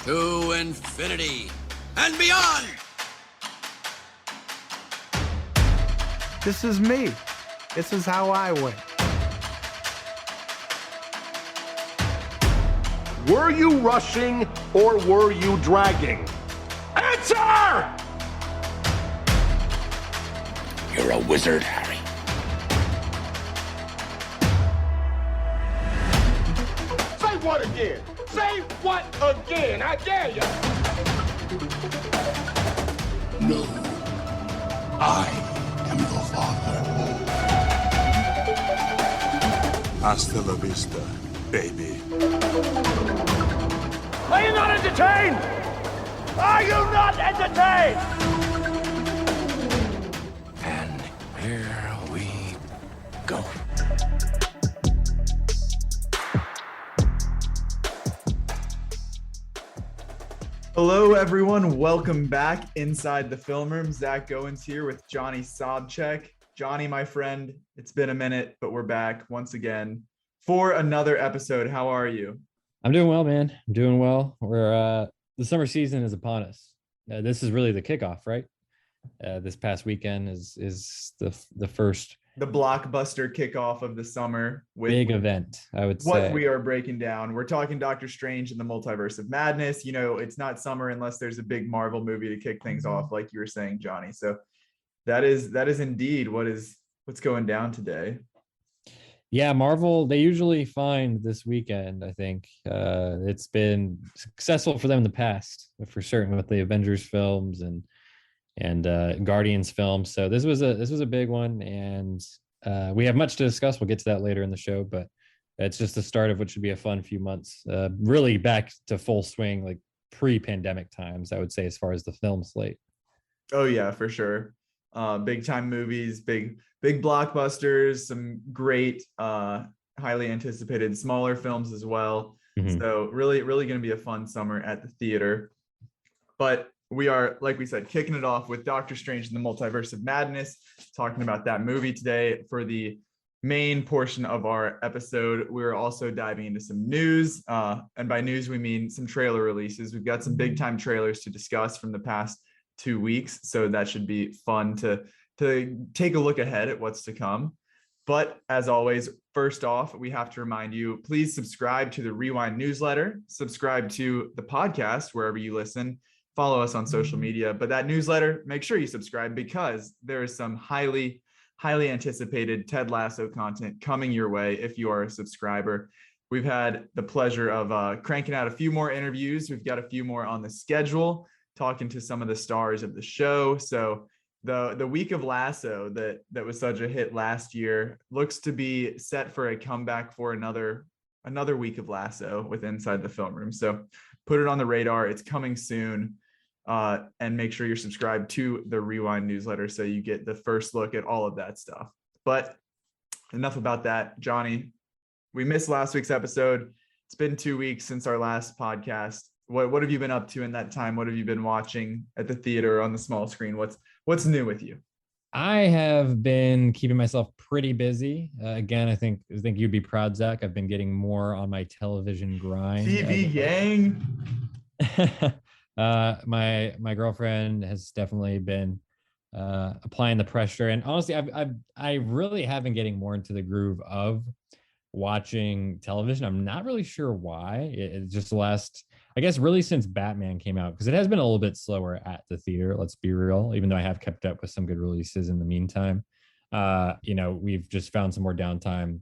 to infinity and beyond. This is me. This is how I win. Were you rushing or were you dragging? Answer! You're a wizard, Harry. Say what again? Say what again? I dare you. No, I am your father. Hasta la vista, baby. Are you not entertained? Are you not entertained? And here we go. Hello, everyone. Welcome back inside the film room. Zach Goins here with Johnny Sobchak. Johnny, my friend, it's been a minute, but we're back once again for another episode. How are you? I'm doing well, man. I'm doing well. We're the summer season is upon us. This is really the kickoff, right? This past weekend is the first The blockbuster kickoff of the summer with big event, I would what say. we are breaking down. We're talking Doctor Strange and the Multiverse of Madness. You know, it's not summer unless there's a big Marvel movie to kick things off, like you were saying, Johnny. So that is indeed what's going down today. Yeah, Marvel, they usually find this weekend, I think. It's been successful for them in the past, for certain, with the Avengers films and Guardians films. So this was a big one, and we have much to discuss. We'll get to that later in the show, but it's just the start of what should be a fun few months. Really back to full swing, like pre-pandemic times, I would say, as far as the film slate. Oh yeah, for sure. Big time movies, big blockbusters, some great highly anticipated smaller films as well. Mhm. So really going to be a fun summer at the theater. But we are, like we said, kicking it off with Doctor Strange and the Multiverse of Madness, talking about that movie today for the main portion of our episode. We're also diving into some news, and by news we mean some trailer releases. We've got some big time trailers to discuss from the past 2 weeks, so that should be fun to take a look ahead at what's to come. But as always, first off, we have to remind you, please subscribe to the Rewind newsletter, subscribe to the podcast wherever you listen, follow us on social media. But that newsletter, make sure you subscribe, because there is some highly anticipated Ted Lasso content coming your way if you are a subscriber. We've had the pleasure of cranking out a few more interviews. We've got a few more on the schedule, talking to some of the stars of the show. So the week of Lasso that was such a hit last year looks to be set for a comeback for another week of Lasso with Inside the Film Room. So put it on the radar. It's coming soon. And make sure you're subscribed to the Rewind newsletter so you get the first look at all of that stuff. But enough about that. Johnny, we missed last week's episode. It's been 2 weeks since our last podcast. What have you been up to in that time? What have you been watching at the theater or on the small screen? What's new with you? I have been keeping myself pretty busy. Again, I think you'd be proud, Zach. I've been getting more on my television grind. TV gang. My girlfriend has definitely been applying the pressure, and honestly, I really have been getting more into the groove of watching television. I'm not really sure why. It's just the last, I guess, really since Batman came out, because it has been a little bit slower at the theater. Let's be real. Even though I have kept up with some good releases in the meantime, we've just found some more downtime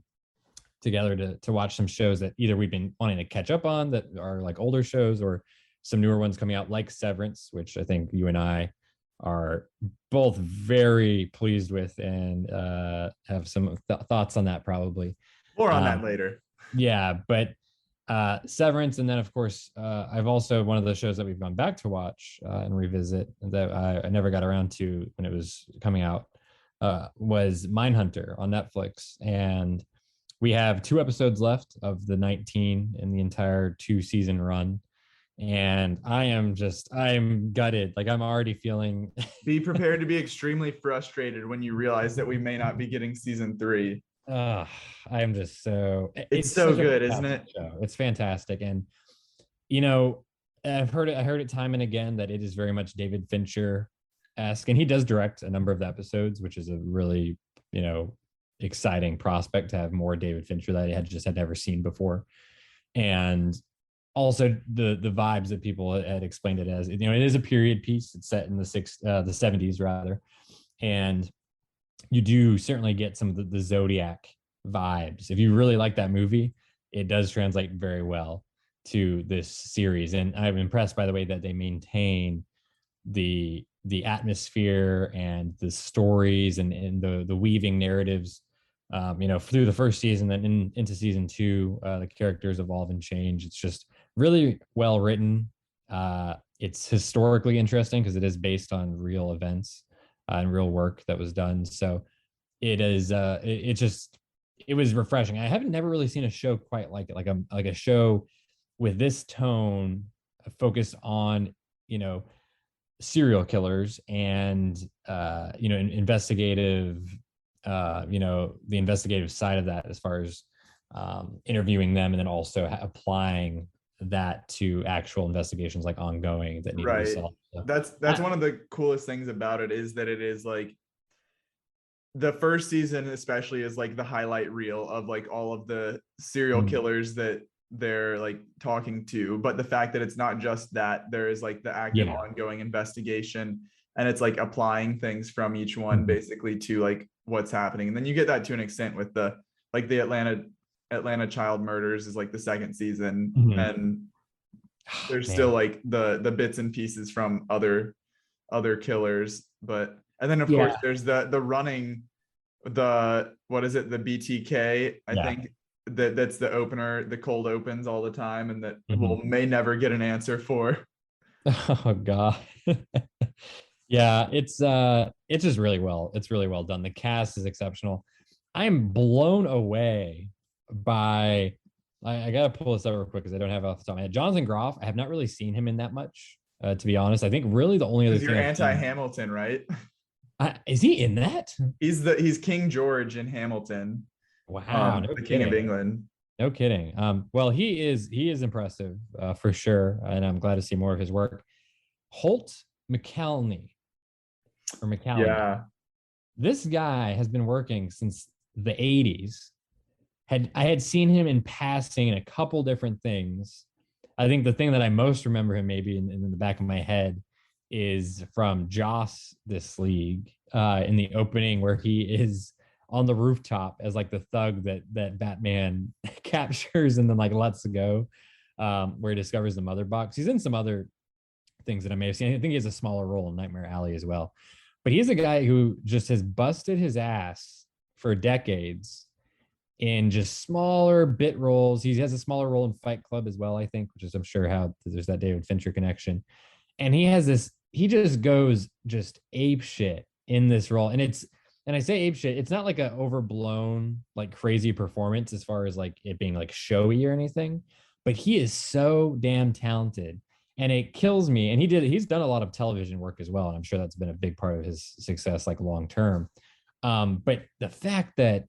together to watch some shows that either we've been wanting to catch up on that are like older shows, or some newer ones coming out like Severance, which I think you and I are both very pleased with, and have some thoughts on that probably. More on that later. Yeah, but Severance, and then of course I've also, one of the shows that we've gone back to watch and revisit that I never got around to when it was coming out was Mindhunter on Netflix, and we have 2 episodes left of the 19 in the entire 2-season run. And I'm gutted. Like, I'm already feeling. Be prepared to be extremely frustrated when you realize that we may not be getting season 3. I'm just so. It's so good, isn't it? Show. It's fantastic, and you know, I've heard it. I heard it time and again that it is very much David Fincher-esque, and he does direct a number of the episodes, which is a really, exciting prospect to have more David Fincher that I had never seen before. And also the vibes that people had explained it as, it is a period piece. It's set in the 70s rather, and you do certainly get some of the Zodiac vibes. If you really like that movie, it does translate very well to this series. And I'm impressed by the way that they maintain the atmosphere and the stories and the weaving narratives, through the first season, then into season 2. The characters evolve and change. It's just really well written. It's historically interesting because it is based on real events and real work that was done. So it is it was refreshing. I haven't never really seen a show quite like it, like a show with this tone focused on, serial killers and investigative, the investigative side of that, as far as interviewing them, and then also applying that to actual investigations like ongoing that need to be solved. So, that's one of the coolest things about it, is that it is like the first season especially is like the highlight reel of like all of the serial killers that they're like talking to, but the fact that it's not just that, there is like the active ongoing investigation, and it's like applying things from each one basically to like what's happening. And then you get that to an extent with the Atlanta child murders is like the second season, and there's still like the bits and pieces from other killers. But and then of course there's the running, what is it, the BTK, I think that's the opener, the cold opens all the time, and that we'll may never get an answer for. Oh god. Yeah, it's just really well done. The cast is exceptional. I'm blown away by, I gotta pull this up real quick because I don't have it off the top of my head. Jonathan Groff, I have not really seen him in that much, to be honest. I think really the only other thing, you're anti-Hamilton, right? Is he in that? He's King George in Hamilton. Wow, the King of England. No kidding. Well, he is impressive, for sure, and I'm glad to see more of his work. Holt McCallany. Yeah. This guy has been working since the 80s. I had seen him in passing in a couple different things. I think the thing that I most remember him maybe in the back of my head is from Joss This League, in the opening where he is on the rooftop as like the thug that Batman captures and then like lets go, where he discovers the mother box. He's in some other things that I may have seen. I think he has a smaller role in Nightmare Alley as well. But he's a guy who just has busted his ass for decades in just smaller bit roles. He has a smaller role in Fight Club as well, I think, which is, I'm sure, how there's that David Fincher connection. And he just goes just ape shit in this role. And I say ape shit, it's not like an overblown, like crazy performance as far as like it being like showy or anything, but he is so damn talented, and it kills me. And he's done a lot of television work as well, and I'm sure that's been a big part of his success, like long term. But the fact that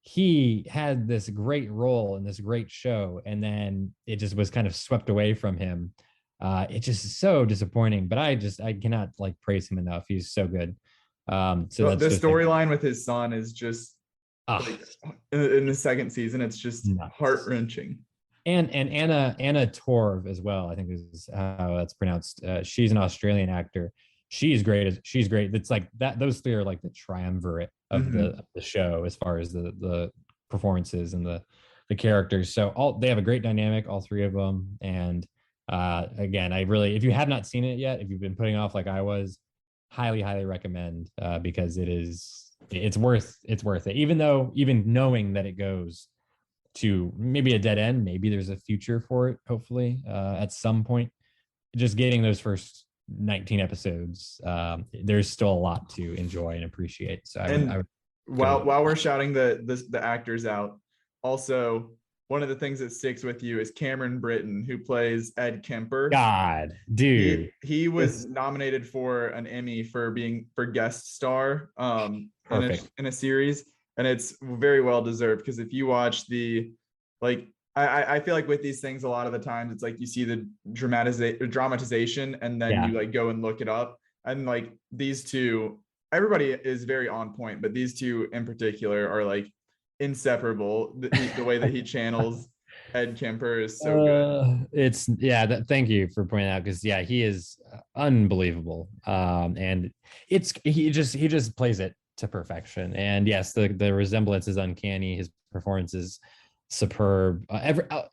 he had this great role in this great show, and then it just was kind of swept away from him, it just is so disappointing. But I cannot like praise him enough. He's so good. So the storyline with his son is just like, in the second season, it's just heart-wrenching. And Anna Torv as well, I think is how that's pronounced. She's an Australian actor. She's great. She's great. It's like that. Those three are like the triumvirate of the show as far as the performances and the characters. So they have a great dynamic, all three of them. And again, if you have not seen it yet, if you've been putting off like I was, highly recommend, because it's worth it. Even knowing that it goes to maybe a dead end, maybe there's a future for it, hopefully, at some point. Just getting those first 19 episodes, there's still a lot to enjoy and appreciate. So I would while we're shouting the actors out, also one of the things that sticks with you is Cameron Britton, who plays Ed Kemper. God, dude, he was nominated for an Emmy for guest star in a series, and it's very well deserved, because if you watch I feel like with these things, a lot of the times it's like you see the dramatization and then Yeah. you like go and look it up. And like these two, everybody is very on point, but these two in particular are like inseparable. The way that he channels Ed Kemper is so good. It's yeah. Thank you for pointing out because yeah, he is unbelievable. And he just plays it to perfection. And yes, the resemblance is uncanny. His performance is superb.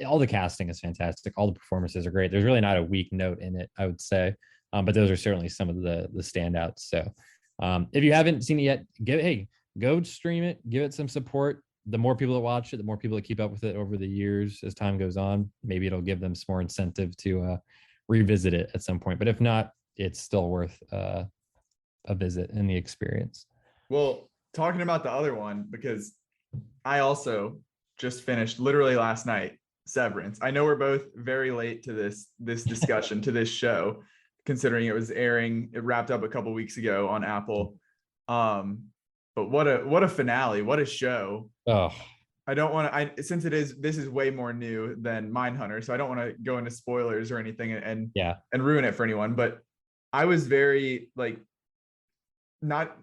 All the casting is fantastic. All the performances are great. There's really not a weak note in it, I would say. But those are certainly some of the standouts. So if you haven't seen it yet, go stream it, give it some support. The more people that watch it, the more people that keep up with it over the years as time goes on, maybe it'll give them some more incentive to revisit it at some point. But if not, it's still worth a visit and the experience. Well, talking about the other one, because I also just finished literally last night, Severance. I know we're both very late to this discussion, to this show, considering it was airing, it wrapped up a couple weeks ago on Apple. But what a finale, what a show. Oh, I don't want to, since this is way more new than Mindhunter, so I don't want to go into spoilers or anything and ruin it for anyone. But I was very like, not,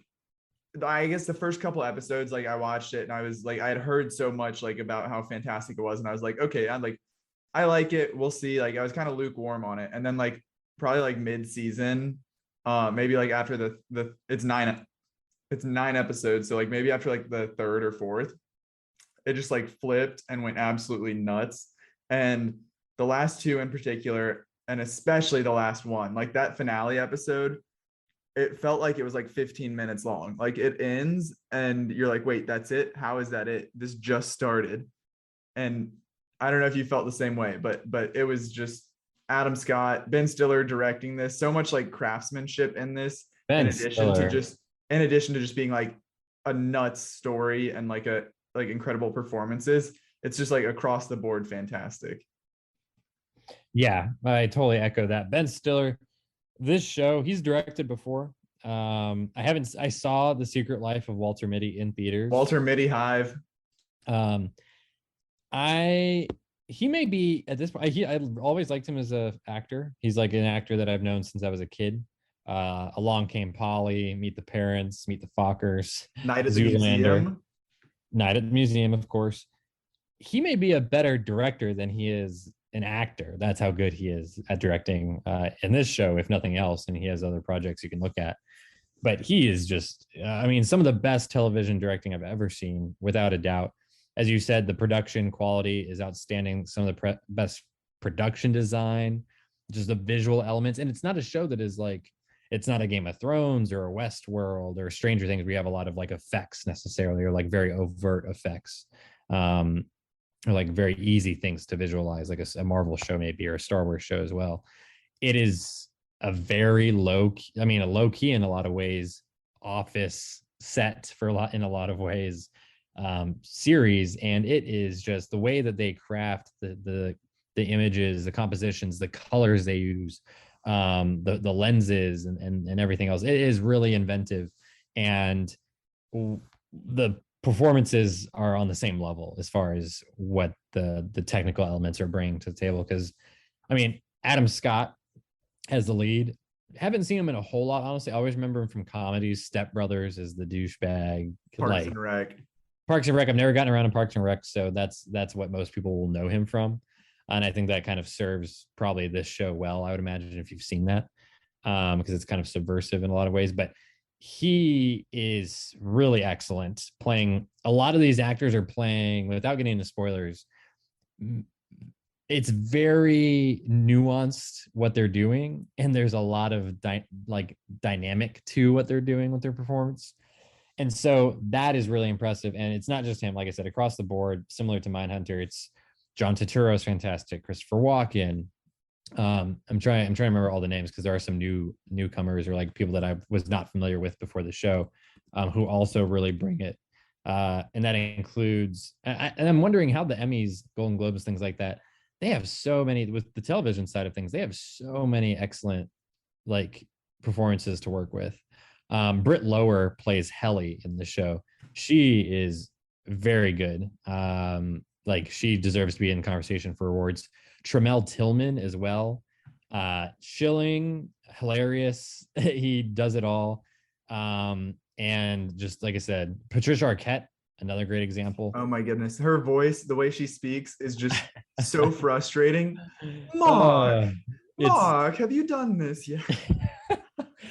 I guess the first couple episodes, like I watched it and I was like, I had heard so much like about how fantastic it was. And I was like, okay, I like it. We'll see. Like I was kind of lukewarm on it. And then like probably like mid-season, maybe like after the it's nine episodes. So like maybe after like the third or fourth, it just like flipped and went absolutely nuts. And the last two in particular, and especially the last one, like that finale episode, it felt like it was like 15 minutes long. Like it ends and you're like, wait, that's it? How is that it? This just started. And I don't know if you felt the same way, but it was just Adam Scott, Ben Stiller directing this, so much like craftsmanship in this, in addition to just being like a nuts story and like incredible performances. It's just like across the board fantastic. Yeah, I totally echo that. Ben Stiller, this show, he's directed before. I saw The Secret Life of Walter Mitty in theaters. Walter Mitty Hive. He may be at this point. I always liked him as a actor. He's like an actor that I've known since I was a kid. Along Came Polly, Meet the Parents, Meet the Fockers, Night at the Museum. Night at the Museum, of course. He may be a better director than he is an actor. That's how good he is at directing in this show, if nothing else. And he has other projects you can look at. But he is just, some of the best television directing I've ever seen, without a doubt. As you said, the production quality is outstanding. Some of the best production design, just the visual elements. And it's not a show that is like, it's not a Game of Thrones or a Westworld or Stranger Things. We have a lot of like effects necessarily, or like very overt effects, or like very easy things to visualize, like a Marvel show maybe, or a Star Wars show as well. It is a very low key in a lot of ways, office set in a lot of ways, series. And it is just the way that they craft the images, the compositions, the colors they use, the lenses and everything else. It is really inventive, and the performances are on the same level as far as what the technical elements are bringing to the table. Because Adam Scott as the lead, haven't seen him in a whole lot, honestly. I always remember him from comedies. Step Brothers as the douchebag. Parks and Rec. I've never gotten around to Parks and Rec, so that's what most people will know him from. And I think that kind of serves probably this show well, I would imagine, if you've seen that, because it's kind of subversive in a lot of ways. But he is really excellent playing. A lot of these actors are playing, without getting into spoilers, it's very nuanced what they're doing, and there's a lot of dynamic to what they're doing with their performance. And so that is really impressive. And it's not just him, like I said, across the board, similar to Mindhunter. It's John Turturro is fantastic, Christopher Walken. I'm trying to remember all the names, because there are some newcomers or like people that I was not familiar with before the show, who also really bring it. And that includes, and I'm wondering how the Emmys, Golden Globes, things like that, they have so many, with the television side of things, they have so many excellent like performances to work with. Britt Lower plays Helly in the show. She is very good. like she deserves to be in conversation for awards. Tramel Tillman as well. Chilling, hilarious. He does it all. And just like I said, Patricia Arquette, another great example. Oh my goodness. Her voice, the way she speaks is just so frustrating. Uh, Mark, it's Mark, have you done this yet?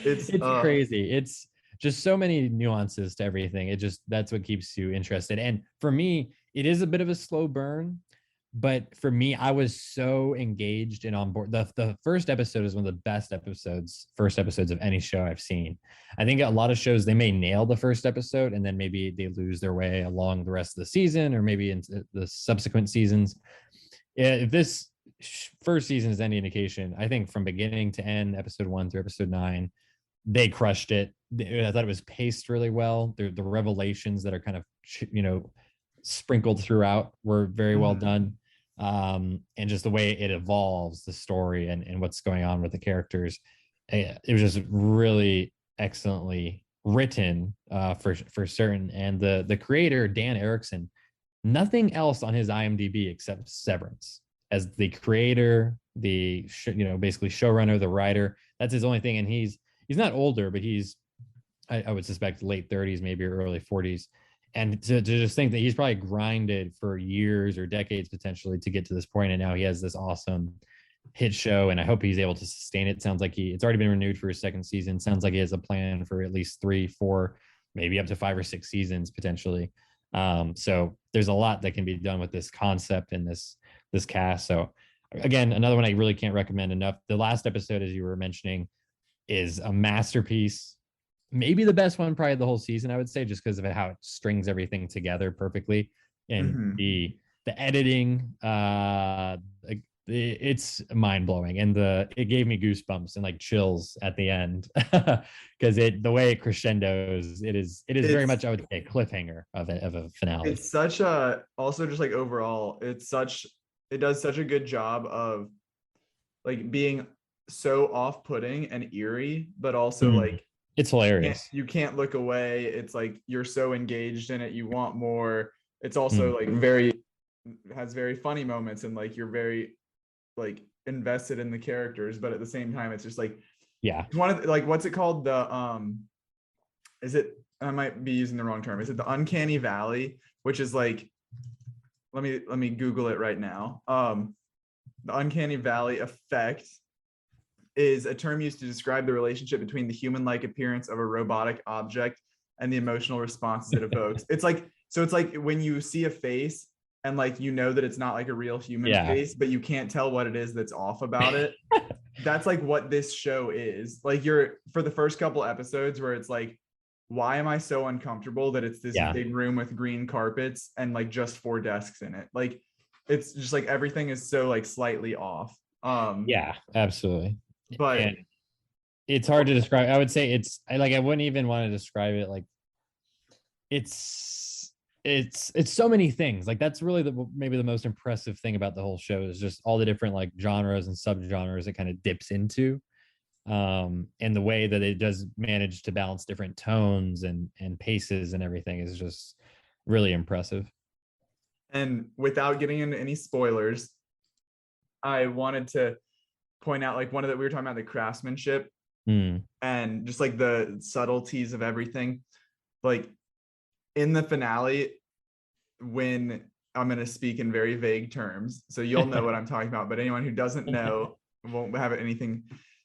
it's crazy. It's just so many nuances to everything. It just, that's what keeps you interested. And for me, it is a bit of a slow burn, but for me, I was so engaged and on board. The first episode is one of the best first episodes of any show I've seen. I think a lot of shows, they may nail the first episode and then maybe they lose their way along the rest of the season, or maybe into the subsequent seasons. If this first season is any indication, I think from beginning to end, episode 1 through episode 9, they crushed it. I thought it was paced really well. The revelations that are kind of, sprinkled throughout were very well done. And just the way it evolves, the story and what's going on with the characters, it was just really excellently written, for certain. And the creator, Dan Erickson, nothing else on his IMDb except Severance as the creator, basically showrunner, the writer. That's his only thing. And he's not older, but he's, I would suspect, late 30s, maybe early 40s. And to just think that he's probably grinded for years or decades potentially to get to this point, and now he has this awesome hit show, and I hope he's able to sustain it. Sounds like it's already been renewed for his second season. Sounds like he has a plan for at least 3, 4, maybe up to 5 or 6 seasons potentially. So there's a lot that can be done with this concept and this cast. So again, another one I really can't recommend enough. The last episode, as you were mentioning, is a masterpiece. Maybe the best one, probably the whole season, I would say, just because of how it strings everything together perfectly. And the editing, it's mind-blowing. And it gave me goosebumps and like chills at the end, because the way it crescendos, it's very much, I would say, a cliffhanger of a finale. It's such a, also just like overall, it does such a good job of like being so off-putting and eerie, but also like, it's hilarious. You can't look away. It's like you're so engaged in it, you want more. It's also like has very funny moments, and like you're very like invested in the characters, but at the same time it's just like, one of like, what's it called, is it, I might be using the wrong term, is it the uncanny valley, which is like, let me Google it right now. The uncanny valley effect is a term used to describe the relationship between the human-like appearance of a robotic object and the emotional responses it evokes. It's like when you see a face and like, that it's not like a real human face, but you can't tell what it is that's off about it. That's like what this show is. Like, for the first couple episodes where it's like, why am I so uncomfortable that it's this big room with green carpets and like just 4 desks in it? Like, it's just like everything is so like slightly off. Yeah, absolutely. But and it's hard to describe. I would say I wouldn't even want to describe it. Like, it's so many things. Like, that's really maybe the most impressive thing about the whole show is just all the different like genres and subgenres it kind of dips into, and the way that it does manage to balance different tones and paces and everything is just really impressive. And without getting into any spoilers, I wanted to point out like we were talking about the craftsmanship and just like the subtleties of everything. Like in the finale, when I'm going to speak in very vague terms, so you'll know what I'm talking about, but anyone who doesn't know won't have anything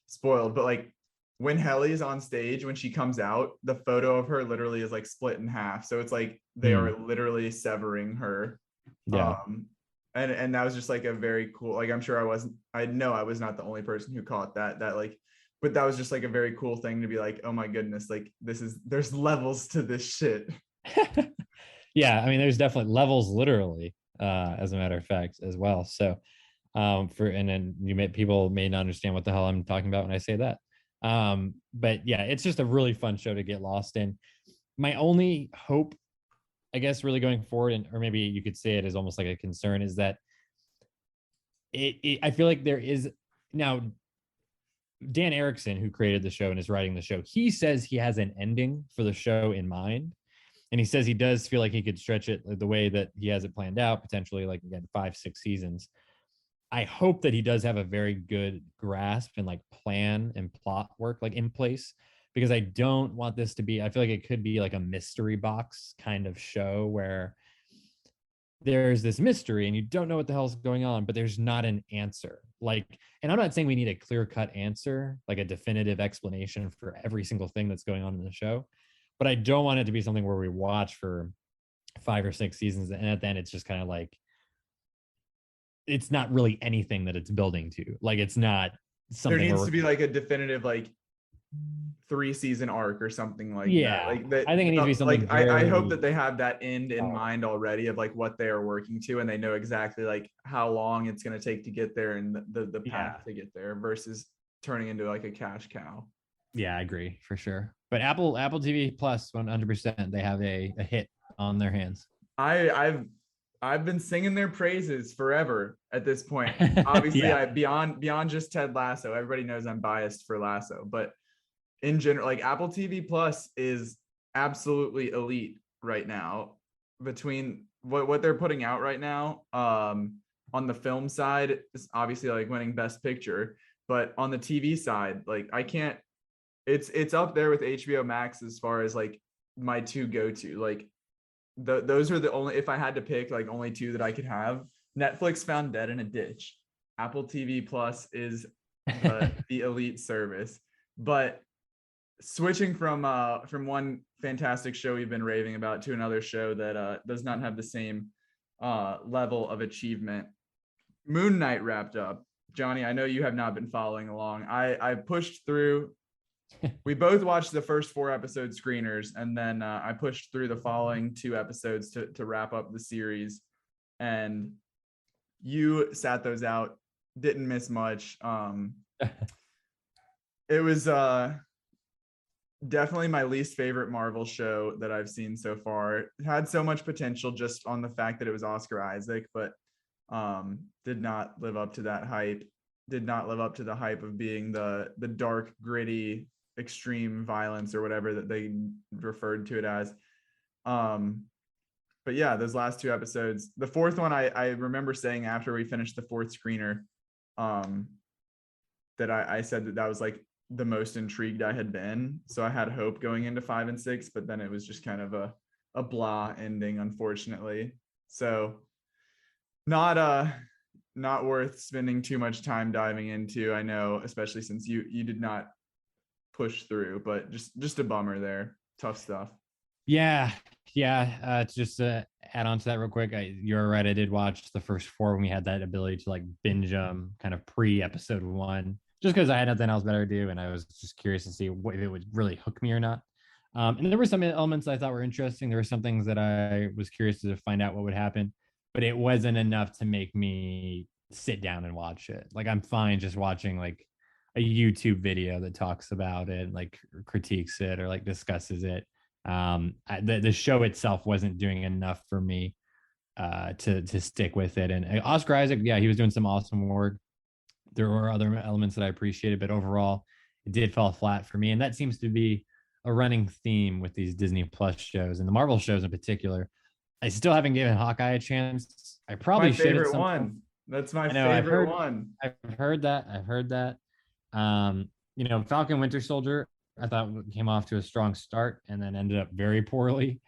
spoiled. But like when Helly is on stage, when she comes out, the photo of her literally is like split in half. So it's like they are literally severing her. And that was just like a very cool, like, I'm sure I know I was not the only person who caught that like, but that was just like a very cool thing to be like, oh my goodness, like there's levels to this shit. Yeah, I mean, there's definitely levels, literally, as a matter of fact, as well. So and then people may not understand what the hell I'm talking about when I say that. But yeah, it's just a really fun show to get lost in. My only hope, I guess, really going forward, or maybe you could say it as almost like a concern, is that I feel like there is now Dan Erickson, who created the show and is writing the show, he says he has an ending for the show in mind. And he says he does feel like he could stretch it the way that he has it planned out, potentially like again 5-6 seasons. I hope that he does have a very good grasp and like plan and plot work like in place, because I don't want this to be, I feel like it could be like a mystery box kind of show where there's this mystery and you don't know what the hell's going on, but there's not an answer. Like, and I'm not saying we need a clear-cut answer, like a definitive explanation for every single thing that's going on in the show, but I don't want it to be something where we watch for 5 or 6 seasons and at the end it's just kind of like, it's not really anything that it's building to. Like, it's not something there needs to be like a definitive like 3-season arc or something like that. Like that, I think it needs to be something like I hope that they have that end in mind already of like what they are working to, and they know exactly like how long it's going to take to get there and the path to get there versus turning into like a cash cow. Yeah, I agree for sure. But Apple TV Plus 100%, they have a hit on their hands. I've been singing their praises forever at this point. Obviously, beyond just Ted Lasso, everybody knows I'm biased for Lasso, but in general, like Apple TV Plus is absolutely elite right now. Between what they're putting out right now, on the film side is obviously like winning Best Picture, but on the TV side, like I can't. It's up there with HBO Max as far as like my two go-to. Like those are the only, if I had to pick like only two that I could have. Netflix found dead in a ditch. Apple TV Plus is the elite service, but switching from one fantastic show we've been raving about to another show that does not have the same level of achievement. Moon Knight wrapped up. Johnny, I know you have not been following along. I pushed through. We both watched the first 4 episode screeners, and then I pushed through the following 2 episodes to wrap up the series. And you sat those out, didn't miss much. It was definitely my least favorite Marvel show that I've seen so far. It had so much potential just on the fact that it was Oscar Isaac, but did not live up to that hype. Did not live up to the hype of being the dark, gritty, extreme violence or whatever that they referred to it as. But yeah, those last 2 episodes, the 4th one, I remember saying after we finished the 4th screener, that I said that was like the most intrigued I had been. So I had hope going into 5 and 6, but then it was just kind of a blah ending, unfortunately. So not worth spending too much time diving into. I know, especially since you did not push through, but just a bummer there. Tough stuff. Yeah. Just to add on to that real quick, you're right. I did watch the first 4 when we had that ability to like binge them kind of pre-episode 1, just because I had nothing else better to do, and I was just curious to see if it would really hook me or not. And there were some elements I thought were interesting. There were some things that I was curious to find out what would happen, but it wasn't enough to make me sit down and watch it. Like I'm fine just watching like a YouTube video that talks about it, like critiques it or like discusses it. The show itself wasn't doing enough for me to stick with it. And Oscar Isaac, yeah, he was doing some awesome work. There were other elements that I appreciated, but overall it did fall flat for me. And that seems to be a running theme with these Disney Plus shows and the Marvel shows in particular. I still haven't given Hawkeye a chance. I probably should. My favorite one. That's my favorite one. I've heard that. Falcon Winter Soldier, I thought came off to a strong start and then ended up very poorly.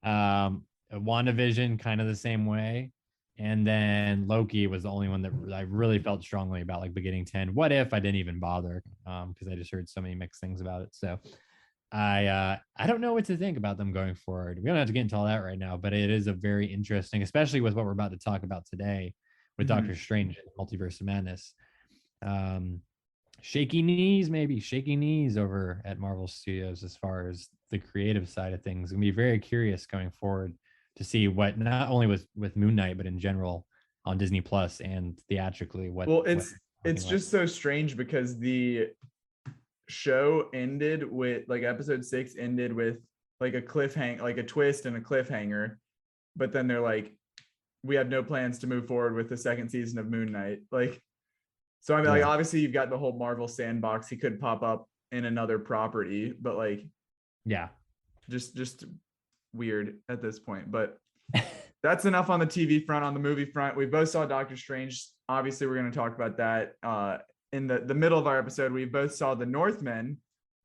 WandaVision, kind of the same way. And then Loki was the only one that I really felt strongly about, like beginning 10. What If I didn't even bother because I just heard so many mixed things about it. So I don't know what to think about them going forward. We don't have to get into all that right now, but it is a very interesting, especially with what we're about to talk about today with Doctor Strange and Multiverse of Madness. Shaky knees over at Marvel Studios as far as the creative side of things. I'm gonna be very curious going forward to see what, not only with Moon Knight, but in general on Disney Plus and theatrically. It's just so strange because the show ended with like episode 6 ended with like a cliffhanger, like a twist and a cliffhanger, but then they're like, we have no plans to move forward with the 2nd season of Moon Knight. Like, so I mean, like obviously you've got the whole Marvel sandbox. He could pop up in another property, but like, yeah, just weird at this point. But that's enough on the TV front. On the movie front, we both saw Doctor Strange. Obviously, we're going to talk about that in the middle of our episode. We both saw The Northman.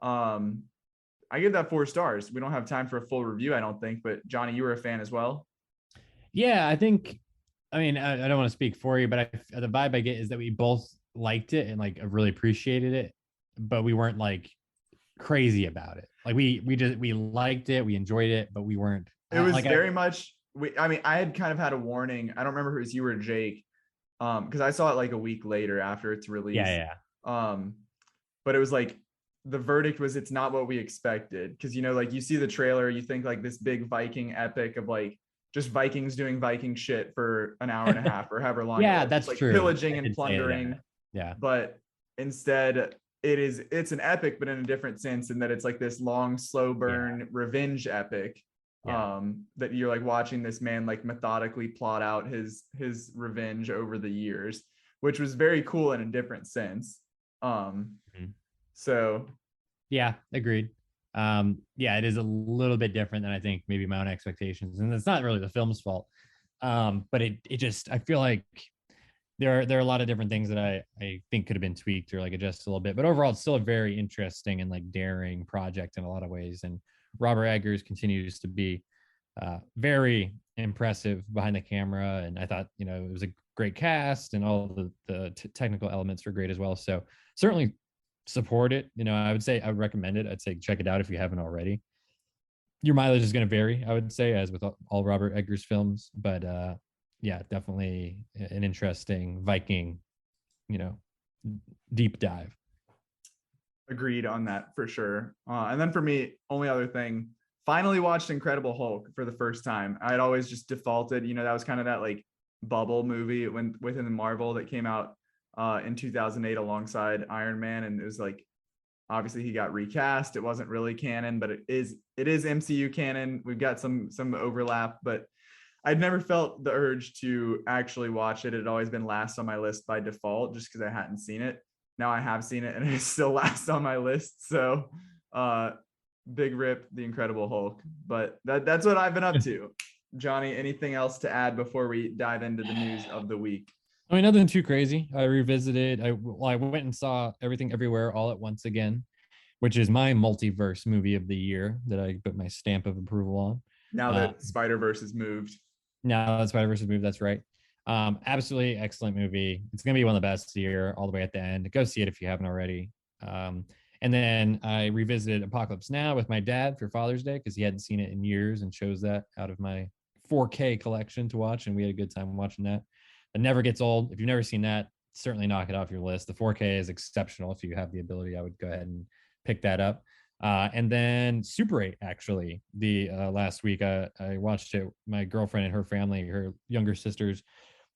I give that 4 stars. We don't have time for a full review, I don't think. But Johnny, you were a fan as well. Yeah, I think. I mean, I don't want to speak for you, but the vibe I get is that we both liked it and like really appreciated it, but we weren't like crazy about it. Like we liked it, we enjoyed it, but we weren't. It was like very much. I mean, I had kind of had a warning. I don't remember if it was you or Jake, because I saw it like a week later after its release. Yeah. But it was like the verdict was it's not what we expected, because like you see the trailer, you think like this big Viking epic of like just Vikings doing Viking shit for an hour and a half or however long. Yeah, that's like true. Pillaging and plundering. Yeah. But instead, it's an epic, but in a different sense, in that it's like this long, slow burn revenge epic. That you're like watching this man like methodically plot out his revenge over the years, which was very cool in a different sense. So yeah, agreed. It is a little bit different than I think maybe my own expectations, and it's not really the film's fault. But it just, I feel like there are a lot of different things that I think could have been tweaked or like adjusted a little bit, but overall it's still a very interesting and like daring project in a lot of ways. And Robert Eggers continues to be very impressive behind the camera, and I thought it was a great cast and all the technical elements were great as well. So certainly support it. I would say I would recommend it. I'd say check it out if you haven't already. Your mileage is going to vary, I would say, as with all Robert Eggers films, but definitely an interesting Viking deep dive. Agreed on that for sure. And then for me, only other thing, finally watched Incredible Hulk for the first time. I'd always just defaulted, that was kind of that like bubble movie within the Marvel that came out in 2008 alongside Iron Man, and it was like obviously he got recast. It wasn't really canon, but it is MCU canon. We've got some overlap, but I'd never felt the urge to actually watch it. It had always been last on my list by default, just because I hadn't seen it. Now I have seen it, and it's still last on my list. So big rip, The Incredible Hulk. But that's what I've been up to. Johnny, anything else to add before we dive into the news of the week? I mean, nothing too crazy. I revisited. I went and saw Everything Everywhere All at Once again, which is my multiverse movie of the year that I put my stamp of approval on. Now that Spider-Verse has moved. Now that Spider-Verse has moved, that's right. Absolutely excellent movie. It's going to be one of the best of the year, all the way at the end. Go see it if you haven't already. And then I revisited Apocalypse Now with my dad for Father's Day, because he hadn't seen it in years, and chose that out of my 4K collection to watch, and we had a good time watching that. It never gets old. If you've never seen that, certainly knock it off your list. The 4K is exceptional. If you have the ability, I would go ahead and pick that up. And then Super 8, actually, the last week I watched it. My girlfriend and her family, her younger sisters,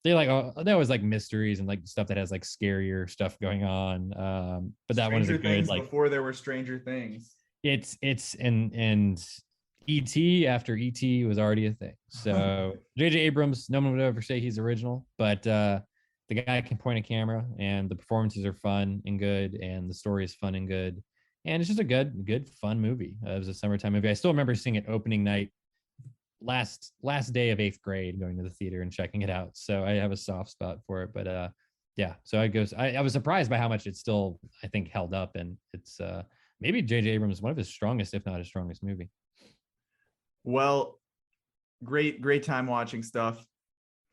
they always like mysteries and like stuff that has like scarier stuff going on. But that one is a good, like, before there were Stranger Things. It's and E.T. after E.T. was already a thing. So J.J. Abrams, no one would ever say he's original, but the guy can point a camera, and the performances are fun and good, and the story is fun and good, and it's just a good fun movie. It was a summertime movie. I still remember seeing it opening night, last day of 8th grade, going to the theater and checking it out. So I have a soft spot for it. But so I was surprised by how much it still, I think, held up, and it's maybe J.J. Abrams, one of his strongest, if not his strongest movie. Well, great time watching stuff.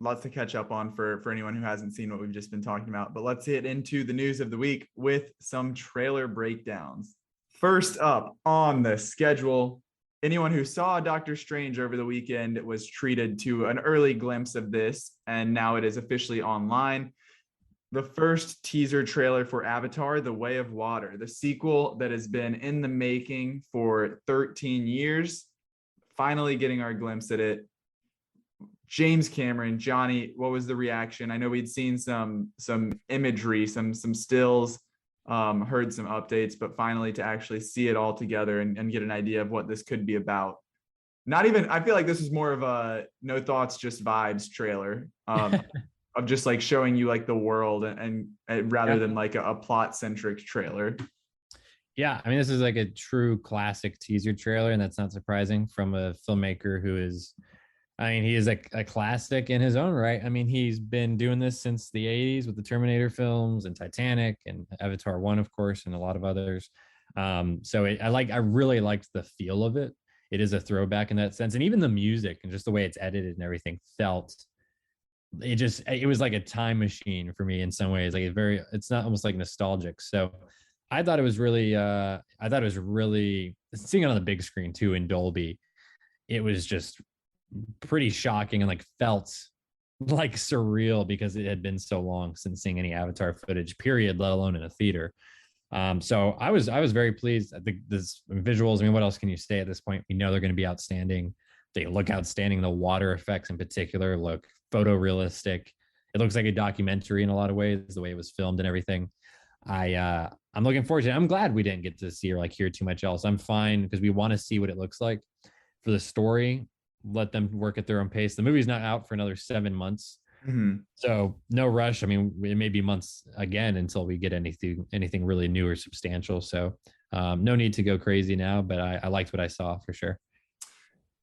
Lots to catch up on for anyone who hasn't seen what we've just been talking about. But let's hit into the news of the week with some trailer breakdowns. First up on the schedule, anyone who saw Doctor Strange over the weekend was treated to an early glimpse of this, and now it is officially online. The first teaser trailer for Avatar: The Way of Water, the sequel that has been in the making for 13 years. Finally getting our glimpse at it. James Cameron, Johnny, what was the reaction? I know we'd seen some imagery, some stills, heard some updates, but finally to actually see it all together and get an idea of what this could be about. I feel like this is more of a no thoughts, just vibes trailer of just like showing you like the world and rather than like a plot centric trailer. Yeah, I mean, this is like a true classic teaser trailer, and that's not surprising from a filmmaker who is, I mean, he is a classic in his own right. I mean, he's been doing this since the 80s with the Terminator films and Titanic and Avatar 1, of course, and a lot of others. I really liked the feel of it. It is a throwback in that sense. And even the music and just the way it's edited and everything felt, it was like a time machine for me in some ways. Like it's not almost like nostalgic. So I thought it was really seeing it on the big screen too in Dolby. It was just pretty shocking and like felt like surreal because it had been so long since seeing any Avatar footage, period, let alone in a theater. So I was very pleased. I think this visuals. I mean, what else can you say at this point? We know they're going to be outstanding. They look outstanding. The water effects in particular look photorealistic. It looks like a documentary in a lot of ways, the way it was filmed and everything. I'm looking forward to it. I'm glad we didn't get to see or like hear too much else. I'm fine because we want to see what it looks like. For the story, let them work at their own pace. The movie's not out for another 7 months. Mhm. So no rush. I mean, it may be months again until we get anything really new or substantial. So no need to go crazy now, but I liked what I saw for sure.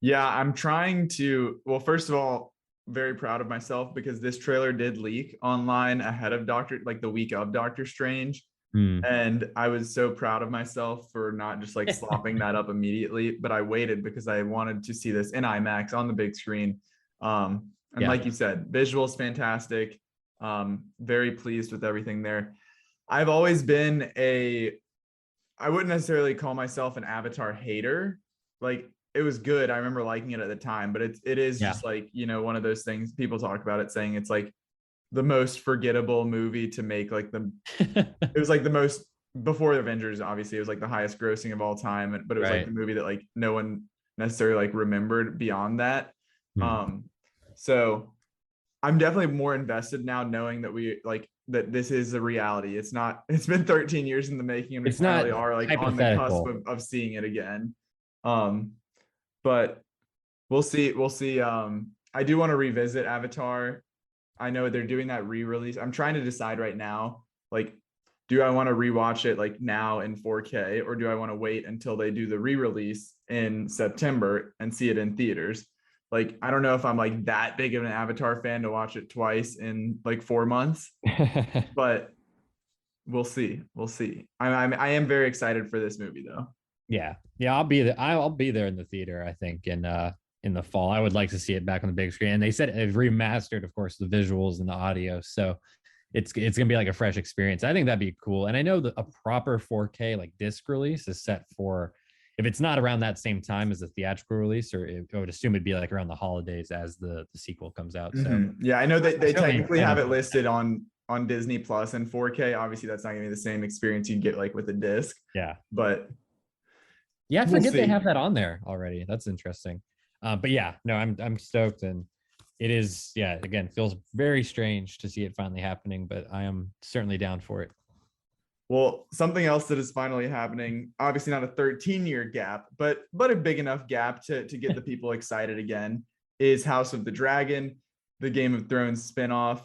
Yeah, I'm trying to. Well, first of all, very proud of myself because this trailer did leak online ahead of the week of Doctor Strange. And I was so proud of myself for not just like slopping that up immediately, but I waited because I wanted to see this in IMAX on the big screen. Like you said, visuals fantastic. Very pleased with everything there. I've always been I wouldn't necessarily call myself an Avatar hater. Like it was good. I remember liking it at the time, but it is just like, one of those things people talk about it saying it's like the most forgettable movie to make it was like the most before Avengers, obviously it was like the highest grossing of all time, but it was like the movie that like no one necessarily like remembered beyond that. So I'm definitely more invested now knowing that this is a reality. It's been 13 years in the making and we finally are like on the cusp of seeing it again. But we'll see. I do want to revisit Avatar. I know they're doing that re-release. I'm trying to decide right now, like, do I want to rewatch it like now in 4K or do I want to wait until they do the re-release in September and see it in theaters? Like, I don't know if I'm like that big of an Avatar fan to watch it twice in like 4 months, but we'll see. I am very excited for this movie though. Yeah. I'll be there. I'll be there in the theater, I think, in the fall. I would like to see it back on the big screen. And they said it remastered, of course, the visuals and the audio. So it's gonna be like a fresh experience. I think that'd be cool. And I know that a proper 4K like disc release is set for, if it's not around that same time as the theatrical release, or I would assume it'd be like around the holidays as the sequel comes out. So yeah, I know that they technically have it listed on Disney Plus and 4K. Obviously, that's not gonna be the same experience you'd get like with a disc. Yeah, but yeah, I forget they have that on there already. That's interesting. But yeah, no, I'm stoked, and it is, yeah, again, feels very strange to see it finally happening, but I am certainly down for it. Well, something else that is finally happening, obviously not a 13-year gap, but a big enough gap to get the people excited again, is House of the Dragon, the Game of Thrones spinoff.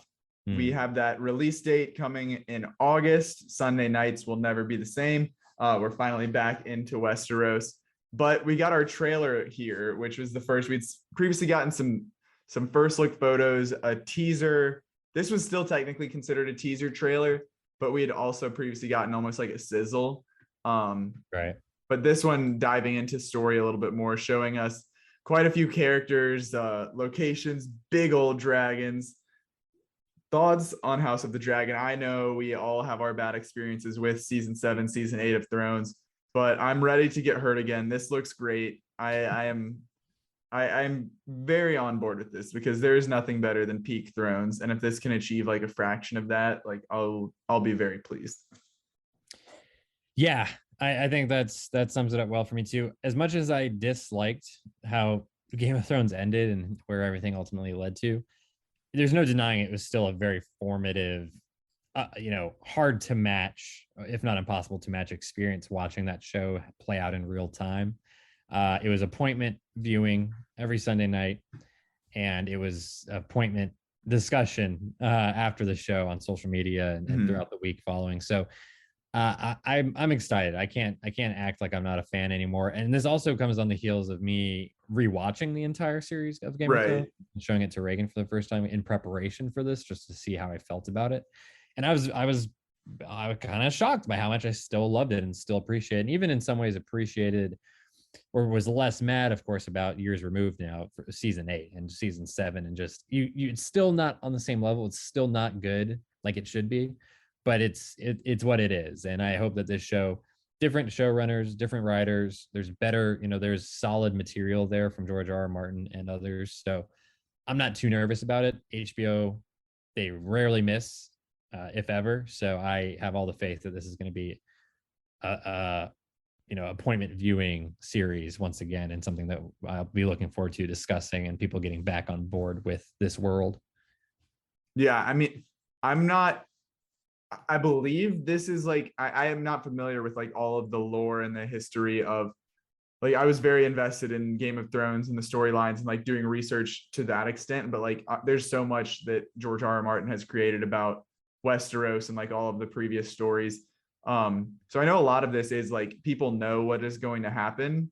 We have that release date coming in August. Sunday nights will never be the same. We're finally back into Westeros. But we got our trailer here, which was the first. We'd previously gotten some first look photos, a teaser. This was still technically considered a teaser trailer, but we had also previously gotten almost like a sizzle. Right. But this one diving into story a little bit more, showing us quite a few characters, locations, big old dragons. Thoughts on House of the Dragon? I know we all have our bad experiences with season 7, season 8 of Thrones, but I'm ready to get hurt again. This looks great. I'm very on board with this because there is nothing better than peak Thrones, and if this can achieve like a fraction of that, like I'll be very pleased. Yeah, I think that sums it up well for me too. As much as I disliked how Game of Thrones ended and where everything ultimately led to, there's no denying it was still a very formative, hard to match, if not impossible to match experience watching that show play out in real time. It was appointment viewing every Sunday night, and it was appointment discussion after the show on social media and throughout the week following. So I'm excited. I can't act like I'm not a fan anymore. And this also comes on the heels of me rewatching the entire series of Game of Right. Thrones and showing it to Reagan for the first time in preparation for this, just to see how I felt about it. And I was kind of shocked by how much I still loved it and still appreciate it. And even in some ways appreciated or was less mad, of course, about years removed now for season 8 and season 7. And just it's still not on the same level. It's still not good like it should be, but it's what it is. And I hope that this show, different showrunners, different writers, there's better, there's solid material there from George R. R. Martin and others. So I'm not too nervous about it. HBO, they rarely miss, if ever. So I have all the faith that this is going to be a appointment viewing series once again, and something that I'll be looking forward to discussing and people getting back on board with this world. Yeah, I mean, I believe this is like, I am not familiar with like all of the lore and the history of, like, I was very invested in Game of Thrones and the storylines and like doing research to that extent, but like there's so much that George R. R. Martin has created about Westeros and like all of the previous stories. So I know a lot of this is like people know what is going to happen.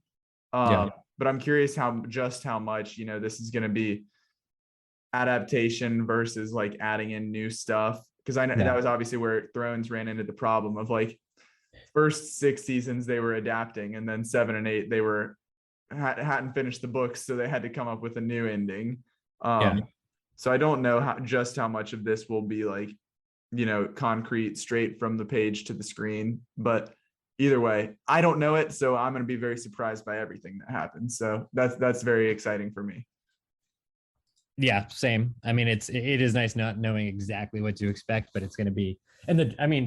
But I'm curious how much, this is going to be adaptation versus like adding in new stuff. Because I know that was obviously where Thrones ran into the problem of like first 6 seasons they were adapting, and then 7 and 8 they hadn't finished the books, so they had to come up with a new ending. So I don't know how much of this will be like, concrete straight from the page to the screen, but either way, I don't know it, so I'm going to be very surprised by everything that happens. So that's very exciting for me. Yeah, same. I mean, it is nice not knowing exactly what to expect, but it's going to be,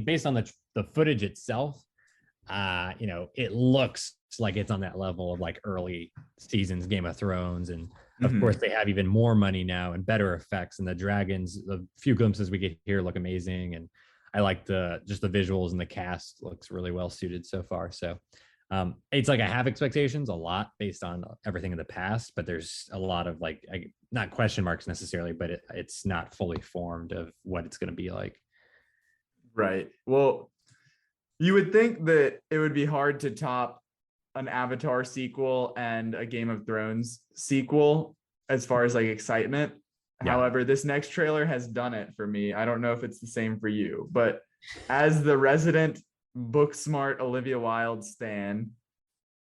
based on the footage itself, it looks like it's on that level of like early seasons Game of Thrones. And of course they have even more money now and better effects, and the dragons, the few glimpses we get here look amazing. And I like the visuals, and the cast looks really well suited so far. So it's like I have expectations a lot based on everything in the past, but there's a lot of like, not question marks necessarily, but it's not fully formed of what it's going to be like. Right. Well, you would think that it would be hard to top an Avatar sequel and a Game of Thrones sequel as far as like excitement. Yeah. However, this next trailer has done it for me. I don't know if it's the same for you, but as the resident book smart Olivia Wilde stan,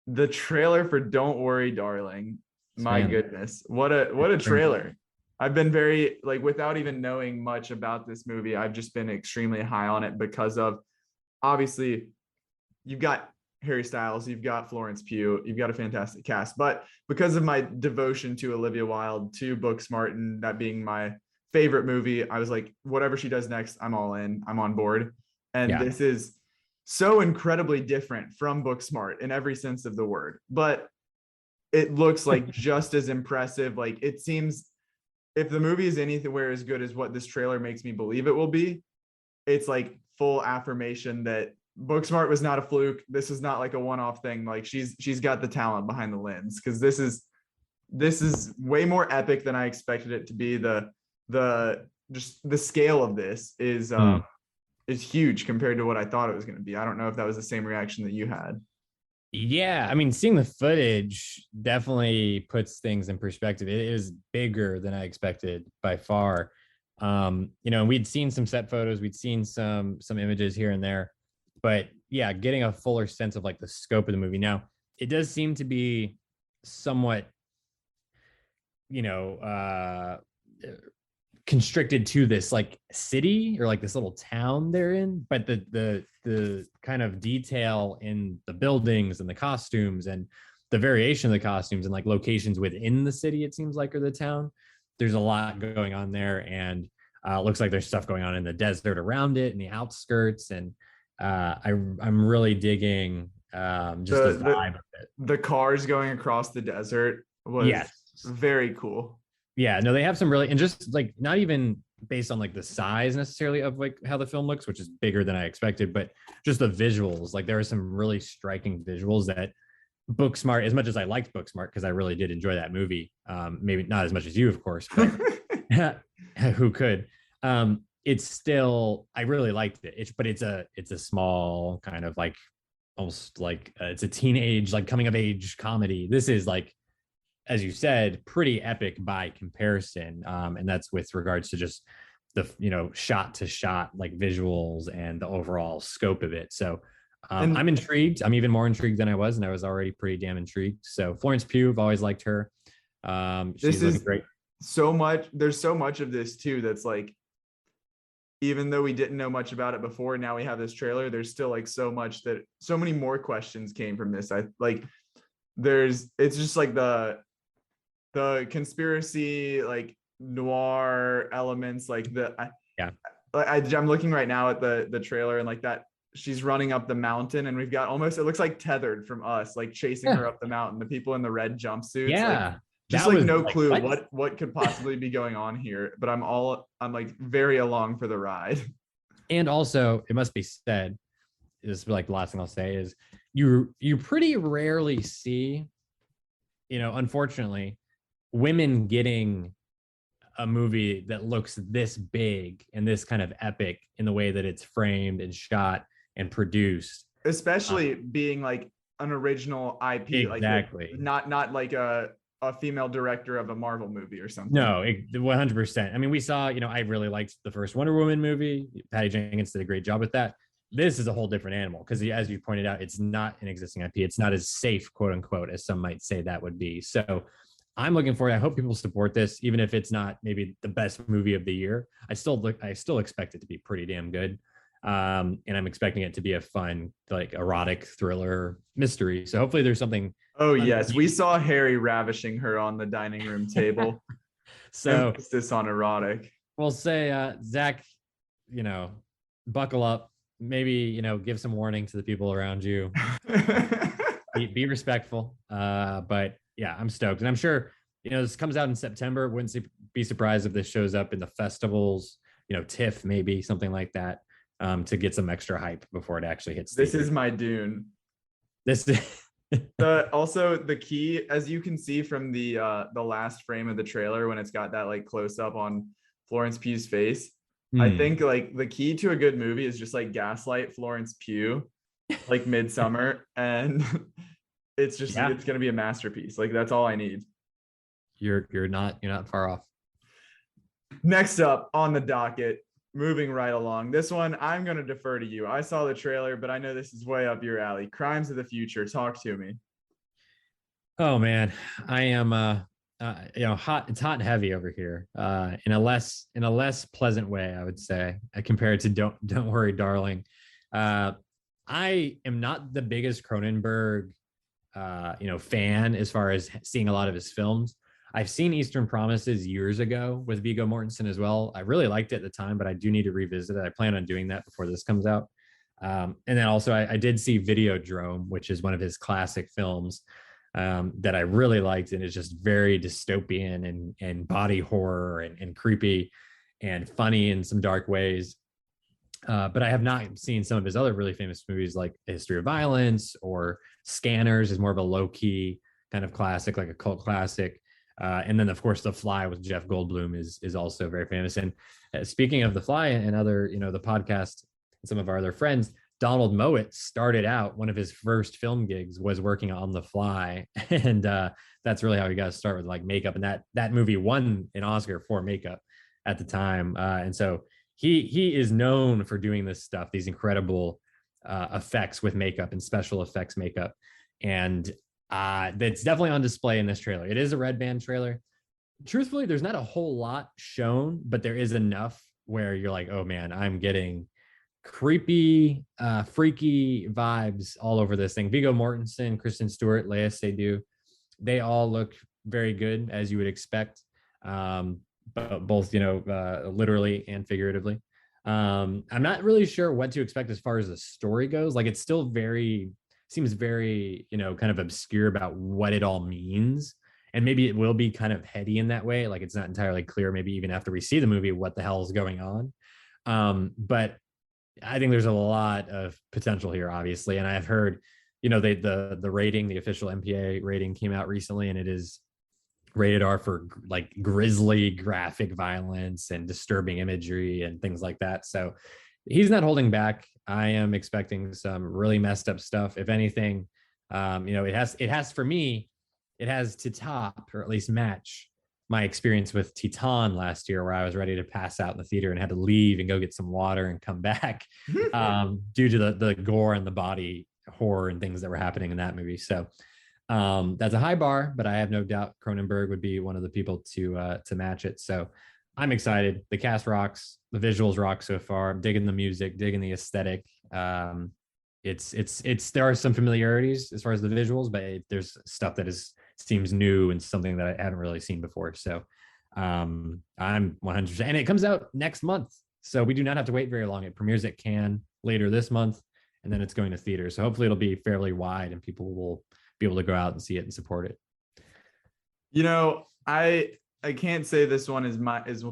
the trailer for Don't Worry Darling, my goodness, what a trailer. I've been very, like, without even knowing much about this movie, I've just been extremely high on it because of, obviously, you've got Harry Styles, you've got Florence Pugh, you've got a fantastic cast, but because of my devotion to Olivia Wilde, to Booksmart, and that being my favorite movie, I was like, whatever she does next, I'm all in, I'm on board. And this is so incredibly different from Booksmart in every sense of the word, but it looks like just as impressive. Like, it seems, if the movie is anywhere as good as what this trailer makes me believe it will be, it's like full affirmation that Booksmart was not a fluke. This is not like a one-off thing. Like, she's got the talent behind the lens, because this is way more epic than I expected it to be. The scale of this is huge compared to what I thought it was going to be. I don't know if that was the same reaction that you had. Yeah, I mean, seeing the footage definitely puts things in perspective. It is bigger than I expected by far. We'd seen some set photos, we'd seen some images here and there, but yeah, getting a fuller sense of like the scope of the movie. Now, it does seem to be somewhat, constricted to this like city or like this little town they're in, but the kind of detail in the buildings and the costumes and the variation of the costumes and like locations within the city, it seems like, or the town, there's a lot going on there. And looks like there's stuff going on in the desert around it and the outskirts. And I'm really digging just the vibe of it. The cars going across the desert was very cool. Yeah, no, they have some really, and just like not even based on like the size necessarily of like how the film looks, which is bigger than I expected, but just the visuals. Like, there are some really striking visuals that Booksmart, as much as I liked Booksmart, because I really did enjoy that movie, maybe not as much as you, of course, but who could? it's still, I really liked it. But it's a small kind of like almost like it's a teenage like coming of age comedy. This is like, as you said, pretty epic by comparison, and that's with regards to just the shot to shot like visuals and the overall scope of it. So I'm intrigued. I'm even more intrigued than I was, and I was already pretty damn intrigued. So Florence Pugh, I've always liked her. She's looking great. So much. There's so much of this too that's like, even though we didn't know much about it before, now we have this trailer. There's still like so many more questions came from this. It's just like the conspiracy, like noir elements, like I'm looking right now at the trailer, and like that she's running up the mountain, and we've got almost, it looks like Tethered from Us, like chasing her up the mountain, the people in the red jumpsuits. Yeah. Just like no clue what could possibly be going on here, but I'm like very along for the ride. And also, it must be said, this is like the last thing I'll say is you pretty rarely see, unfortunately, women getting a movie that looks this big and this kind of epic in the way that it's framed and shot and produced, especially being like an original IP. Exactly. Like not like a female director of a Marvel movie or something. No, 100%. I mean, we saw, I really liked the first Wonder Woman movie. Patty Jenkins did a great job with that. This is a whole different animal because, as you pointed out, it's not an existing IP. It's not as safe, quote unquote, as some might say that would be. So I'm looking forward. I hope people support this, even if it's not maybe the best movie of the year. I still expect it to be pretty damn good. And I'm expecting it to be a fun, like erotic thriller mystery. So hopefully there's something. Oh yes, we saw Harry ravishing her on the dining room table. So emphasis on erotic. We'll say, Zach, buckle up. Maybe give some warning to the people around you. be respectful. But yeah, I'm stoked, and I'm sure this comes out in September. Wouldn't be surprised if this shows up in the festivals. TIFF, maybe something like that, to get some extra hype before it actually hits. This is my Dune. This is. Also the key, as you can see from the last frame of the trailer, when it's got that like close up on Florence Pugh's face, I think like the key to a good movie is just like gaslight Florence Pugh, like Midsummer, and it's gonna be a masterpiece. Like that's all I need. You're not far off. Next up on the docket, moving right along. This one, I'm going to defer to you. I saw the trailer, but I know this is way up your alley. Crimes of the Future. Talk to me. Oh man, I am hot. It's hot and heavy over here. In a less pleasant way, I would say, compared to Don't Worry, Darling. I am not the biggest Cronenberg fan as far as seeing a lot of his films. I've seen Eastern Promises years ago with Viggo Mortensen as well. I really liked it at the time, but I do need to revisit it. I plan on doing that before this comes out. And then also I did see Videodrome, which is one of his classic films that I really liked. And it's just very dystopian and body horror and creepy and funny in some dark ways. But I have not seen some of his other really famous movies like A History of Violence or Scanners is more of a low-key kind of classic, like a cult classic. And then, of course, The Fly with Jeff Goldblum is also very famous. And speaking of The Fly and other, the podcast and some of our other friends, Donald Mowat started out, one of his first film gigs was working on The Fly. And that's really how he got to start with like makeup. And that movie won an Oscar for makeup at the time. And so he is known for doing this stuff, these incredible effects with makeup and special effects makeup. And that's definitely on display in this trailer. It is a red band trailer. Truthfully, there's not a whole lot shown, but there is enough where you're like, oh man, I'm getting creepy, freaky vibes all over this thing. Viggo Mortensen, Kristen Stewart, Lea Seydoux, they all look very good, as you would expect, but both, literally and figuratively. I'm not really sure what to expect as far as the story goes. Like it's still seems very, kind of obscure about what it all means. And maybe it will be kind of heady in that way. Like it's not entirely clear, maybe even after we see the movie, what the hell is going on. But I think there's a lot of potential here, obviously. And I've heard, the rating, the official MPA rating came out recently, and it is rated R for like grisly graphic violence and disturbing imagery and things like that. So he's not holding back. I am expecting some really messed up stuff. If anything, it has for me, it has to top or at least match my experience with Titan last year, where I was ready to pass out in the theater and had to leave and go get some water and come back due to the gore and the body horror and things that were happening in that movie. So that's a high bar, but I have no doubt Cronenberg would be one of the people to match it. So I'm excited. The cast rocks, the visuals rock so far. I'm digging the music, digging the aesthetic. It's there are some familiarities as far as the visuals, but there's stuff that seems new and something that I haven't really seen before. So I'm 100%, and it comes out next month, so we do not have to wait very long. It premieres at Cannes later this month, and then it's going to theaters. So hopefully it'll be fairly wide and people will be able to go out and see it and support it. You know, I can't say this one is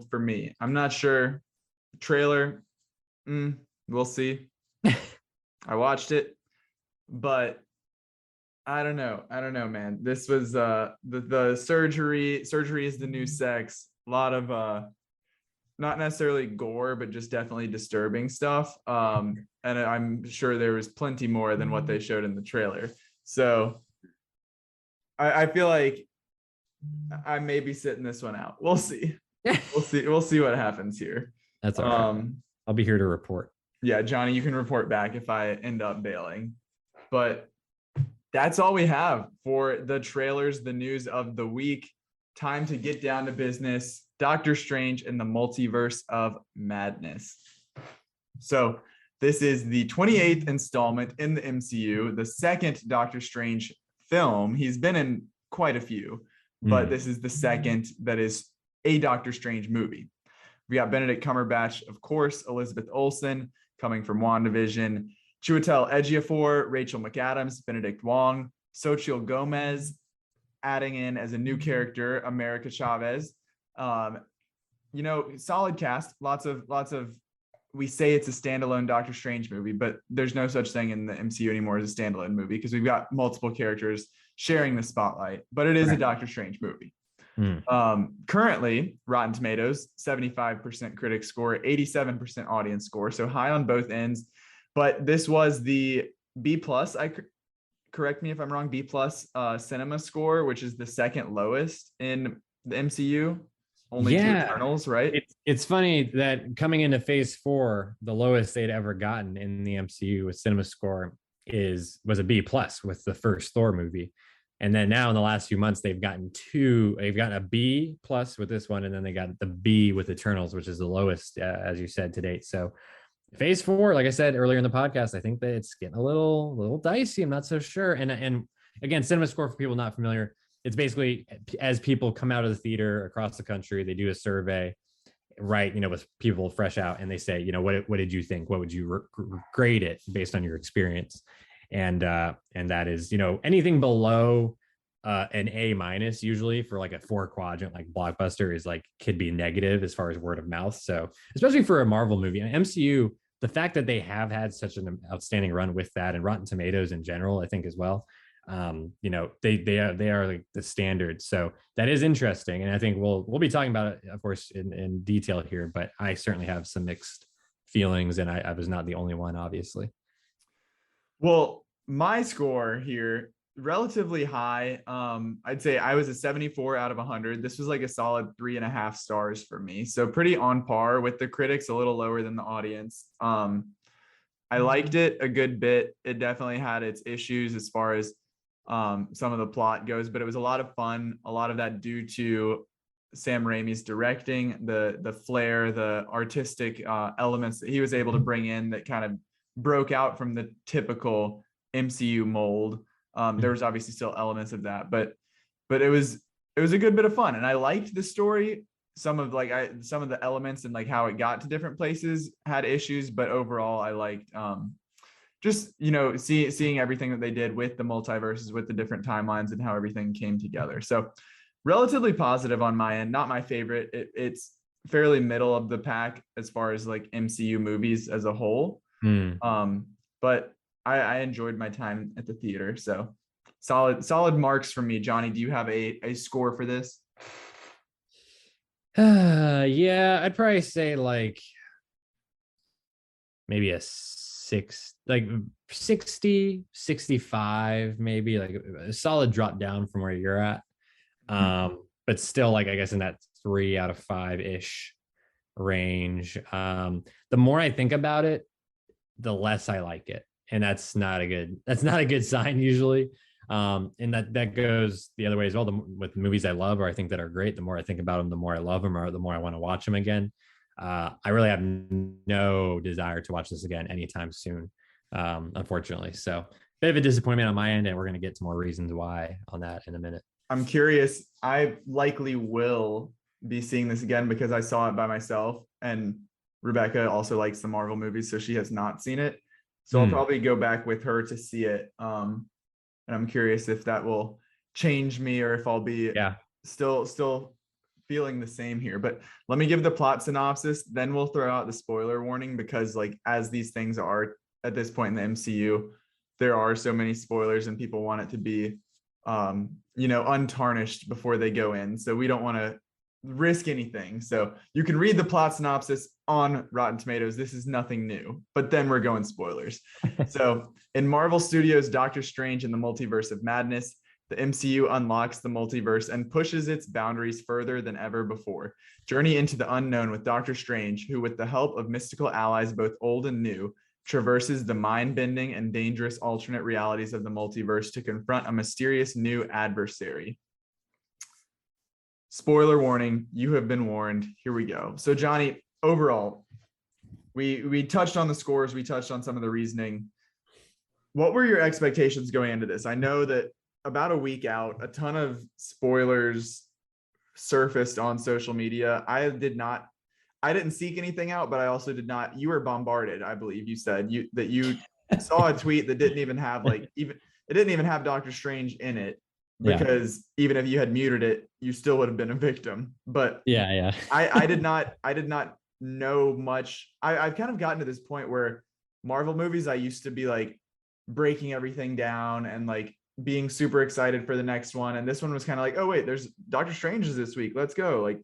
for me. I'm not sure. Trailer, we'll see. I watched it, but I don't know, man. This was the surgery. Surgery is the new sex. A lot of not necessarily gore, but just definitely disturbing stuff. And I'm sure there was plenty more than what they showed in the trailer. So I feel like I may be sitting this one out. We'll see. We'll see what happens here. That's all right. I'll be here to report. Yeah, Johnny, you can report back if I end up bailing. But that's all we have for the trailers, the news of the week. Time to get down to business. Doctor Strange and the Multiverse of Madness. So this is the 28th installment in the MCU, the second Doctor Strange film. He's been in quite a few, but this is the second that is a Doctor Strange movie. We got Benedict Cumberbatch, of course, Elizabeth Olsen coming from WandaVision, Chiwetel Ejiofor, Rachel McAdams, Benedict Wong, Xochitl Gomez adding in as a new character, America Chavez. Solid cast, lots of we say it's a standalone Doctor Strange movie, but there's no such thing in the MCU anymore as a standalone movie because we've got multiple characters sharing the spotlight, but it is a Doctor Strange movie. Currently, Rotten Tomatoes, 75% critic score, 87% audience score, so high on both ends. But this was the B+, correct me if I'm wrong, B+ cinema score, which is the second lowest in the MCU. Only two Eternals, right? It's funny that coming into Phase 4, the lowest they'd ever gotten in the MCU with cinema score was a B+ with the first Thor movie. And then now in the last few months, they've gotten a B+ with this one, and then they got the B with Eternals, which is the lowest, as you said, to date. So Phase 4, like I said earlier in the podcast, I think that it's getting a little dicey. I'm not so sure. And again, cinema score, for people not familiar, it's basically as people come out of the theater across the country, they do a survey, right? With people fresh out, and they say, what did you think? What would you grade it based on your experience? And that is, anything below an A- usually for like a 4-quadrant like blockbuster is could be negative as far as word of mouth. So especially for a Marvel movie and MCU, the fact that they have had such an outstanding run with that, and Rotten Tomatoes in general, I think as well, they are like the standard. So that is interesting, and I think we'll be talking about it, of course, in detail here. But I certainly have some mixed feelings, and I was not the only one, obviously. Well, my score here, relatively high. I'd say I was a 74 out of 100. This was like a solid 3.5 stars for me. So pretty on par with the critics, a little lower than the audience. I liked it a good bit. It definitely had its issues as far as some of the plot goes, but it was a lot of fun. A lot of that due to Sam Raimi's directing, the flair, the artistic elements that he was able to bring in that kind of broke out from the typical MCU mold. There was obviously still elements of that, but it was a good bit of fun, and I liked the story. Some of the elements and how it got to different places had issues, but overall I liked just seeing everything that they did with the multiverses, with the different timelines, and how everything came together. So relatively positive on my end. Not my favorite. It's fairly middle of the pack as far as MCU movies as a whole. But I enjoyed my time at the theater. So solid marks from me. Johnny, do you have a score for this? Yeah, I'd probably say like maybe a 60, 65, maybe like a solid drop down from where you're at. But still like I guess in that 3 out of 5 ish range. The more I think about it, the less I like it. And that's not a good sign usually. And that goes the other way as well. With movies I love or I think that are great, the more I think about them, the more I love them or the more I want to watch them again. I really have no desire to watch this again anytime soon, unfortunately. So bit of a disappointment on my end, and we're going to get to more reasons why on that in a minute. I'm curious. I likely will be seeing this again because I saw it by myself, and Rebecca also likes the Marvel movies, so she has not seen it. So I'll probably go back with her to see it. And I'm curious if that will change me or if I'll be still feeling the same here. But let me give the plot synopsis, then we'll throw out the spoiler warning, because like as these things are at this point in the MCU, there are so many spoilers and people want it to be untarnished before they go in. So we don't want to risk anything. So you can read the plot synopsis on Rotten Tomatoes. This is nothing new, but then we're going spoilers. So in Marvel Studios' Doctor Strange in the Multiverse of Madness, the MCU unlocks the multiverse and pushes its boundaries further than ever before. Journey into the unknown with Doctor Strange, who with the help of mystical allies, both old and new, traverses the mind-bending and dangerous alternate realities of the multiverse to confront a mysterious new adversary. Spoiler warning, you have been warned. Here we go. So Johnny, overall, we touched on the scores, we touched on some of the reasoning. What were your expectations going into this? I know that about a week out, a ton of spoilers surfaced on social media. I didn't seek anything out, but I also did not. You were bombarded, I believe you said that you saw a tweet that didn't even have it didn't even have Doctor Strange in it, because even if you had muted it, you still would have been a victim. But I did not know much. I've kind of gotten to this point where Marvel movies, I used to be like breaking everything down and like being super excited for the next one. And this one was kind of like, oh wait, there's Doctor Strange is this week. Let's go. Like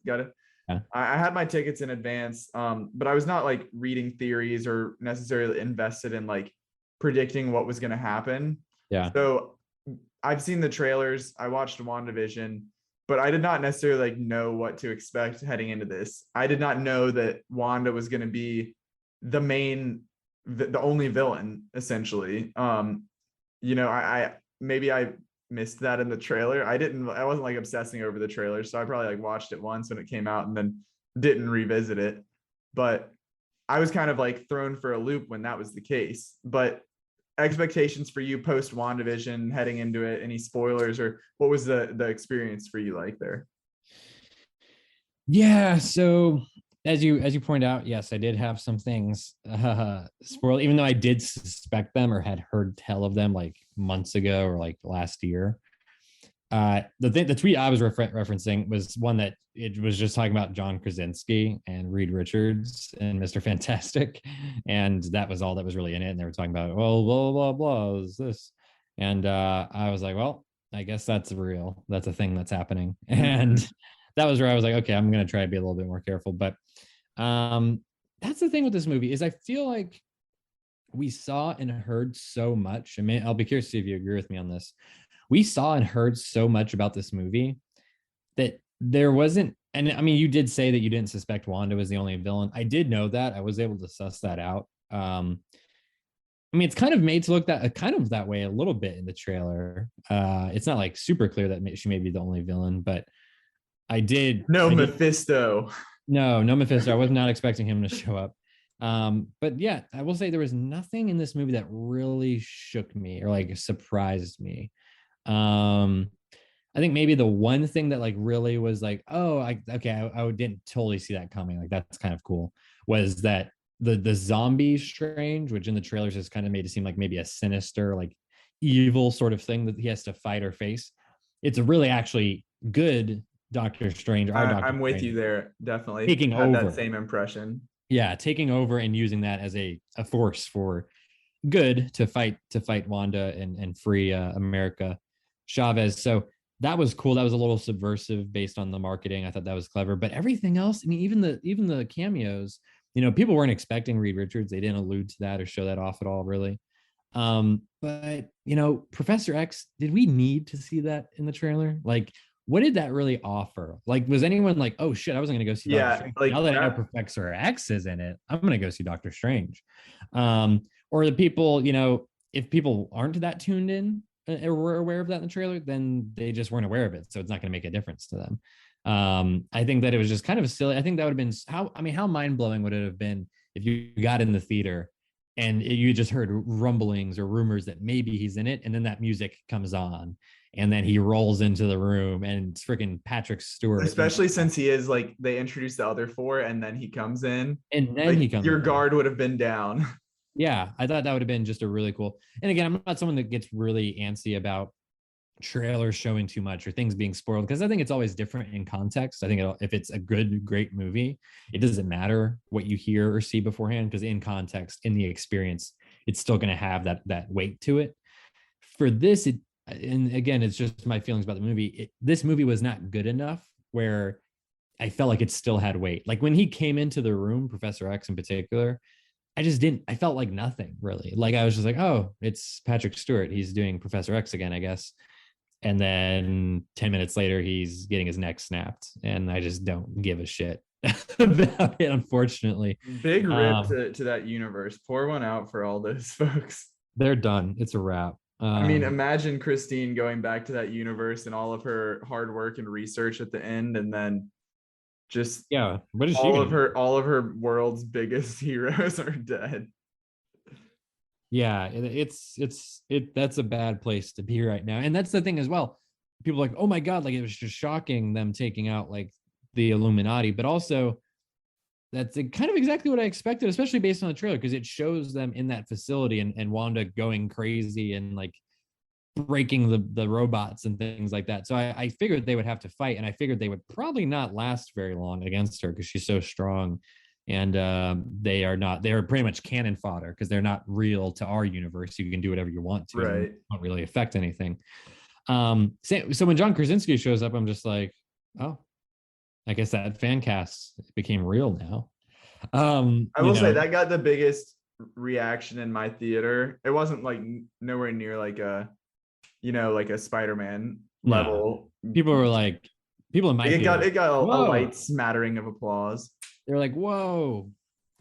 I had my tickets in advance, but I was not like reading theories or necessarily invested in like predicting what was going to happen. Yeah. So I've seen the trailers. I watched WandaVision, but I did not necessarily like know what to expect heading into this. I did not know that Wanda was going to be the only villain, essentially. Maybe I missed that in the trailer. I wasn't like obsessing over the trailer, so I probably like watched it once when it came out and then didn't revisit it. But I was kind of like thrown for a loop when that was the case. But expectations for you post WandaVision heading into it, any spoilers, or what was the experience for you like there? Yeah, so as you point out, yes, I did have some things spoiled, even though I did suspect them or had heard tell of them like months ago or like last year. The tweet I was referencing was one that it was just talking about John Krasinski and Reed Richards and Mr. Fantastic, and that was all that was really in it. And they were talking about, well, blah blah blah, is this? And I was like, well, I guess that's real. That's a thing that's happening. And that was where I was like, okay, I'm gonna try to be a little bit more careful. But that's the thing with this movie is I feel like we saw and heard so much. I mean, I'll be curious to see if you agree with me on this. We saw and heard so much about this movie that there wasn't, and I mean, you did say that you didn't suspect Wanda was the only villain. I did know that. I was able to suss that out. I mean, it's kind of made to look that way a little bit in the trailer. It's not like super clear that she may be the only villain, but Mephisto. No Mephisto. I was not expecting him to show up. But yeah, I will say there was nothing in this movie that really shook me or like surprised me. I think maybe the one thing that like really was like, oh, I didn't totally see that coming. Like that's kind of cool. Was that the zombie Strange, which in the trailers is kind of made to seem like maybe a sinister, like evil sort of thing that he has to fight or face. It's a really actually good Doctor Strange. I'm with you there. Definitely taking over. That same impression. Yeah, taking over and using that as a force for good to fight Wanda and free America Chavez. So that was cool. That was a little subversive based on the marketing. I thought that was clever. But everything else, I mean, even the cameos, people weren't expecting Reed Richards. They didn't allude to that or show that off at all, really. But Professor X, did we need to see that in the trailer? Like, what did that really offer? Like, was anyone like, oh shit, I wasn't gonna go see Doctor Strange. like Now that I know Professor X is in it, I'm gonna go see Doctor Strange. Or the people, if people aren't that tuned in or were aware of that in the trailer, then they just weren't aware of it. So it's not gonna make a difference to them. I think that it was just kind of silly. I think that would have been how mind-blowing would it have been if you got in the theater and you just heard rumblings or rumors that maybe he's in it, and then that music comes on, and then he rolls into the room, and it's freaking Patrick Stewart. Especially since he is like, they introduced the other four, and then he comes in, and then he comes. Your guard would have been down. Yeah, I thought that would have been just a really cool. And again, I'm not someone that gets really antsy about trailers showing too much or things being spoiled, because I think it's always different in context. I think if it's a great movie, it doesn't matter what you hear or see beforehand, because in context, in the experience, it's still going to have that weight to it. For this, and again, it's just my feelings about the movie. This movie was not good enough where I felt like it still had weight. Like when he came into the room, Professor X in particular, I felt like nothing really. Like I was just like, oh, it's Patrick Stewart. He's doing Professor X again, I guess. And then 10 minutes later, he's getting his neck snapped. And I just don't give a shit about it, unfortunately. Big rip to that universe. Pour one out for all those folks. They're done. It's a wrap. I mean, imagine Christine going back to that universe and all of her hard work and research at the end, and then just what is all of her world's biggest heroes are dead. Yeah, that's a bad place to be right now. And that's the thing as well. People are like, oh my God, like it was just shocking them taking out like the Illuminati, but also that's kind of exactly what I expected, especially based on the trailer, because it shows them in that facility and Wanda going crazy and like breaking the robots and things like that. So I figured they would have to fight, and I figured they would probably not last very long against her because she's so strong. And they are pretty much cannon fodder because they're not real to our universe. You can do whatever you want to. Right. It won't really affect anything. So when John Krasinski shows up, I'm just like, oh, I guess that fan cast became real now. I will say that got the biggest reaction in my theater. It wasn't like nowhere near like a Spider-Man level. People were like, people in my theater, it got a light smattering of applause. They're like, whoa.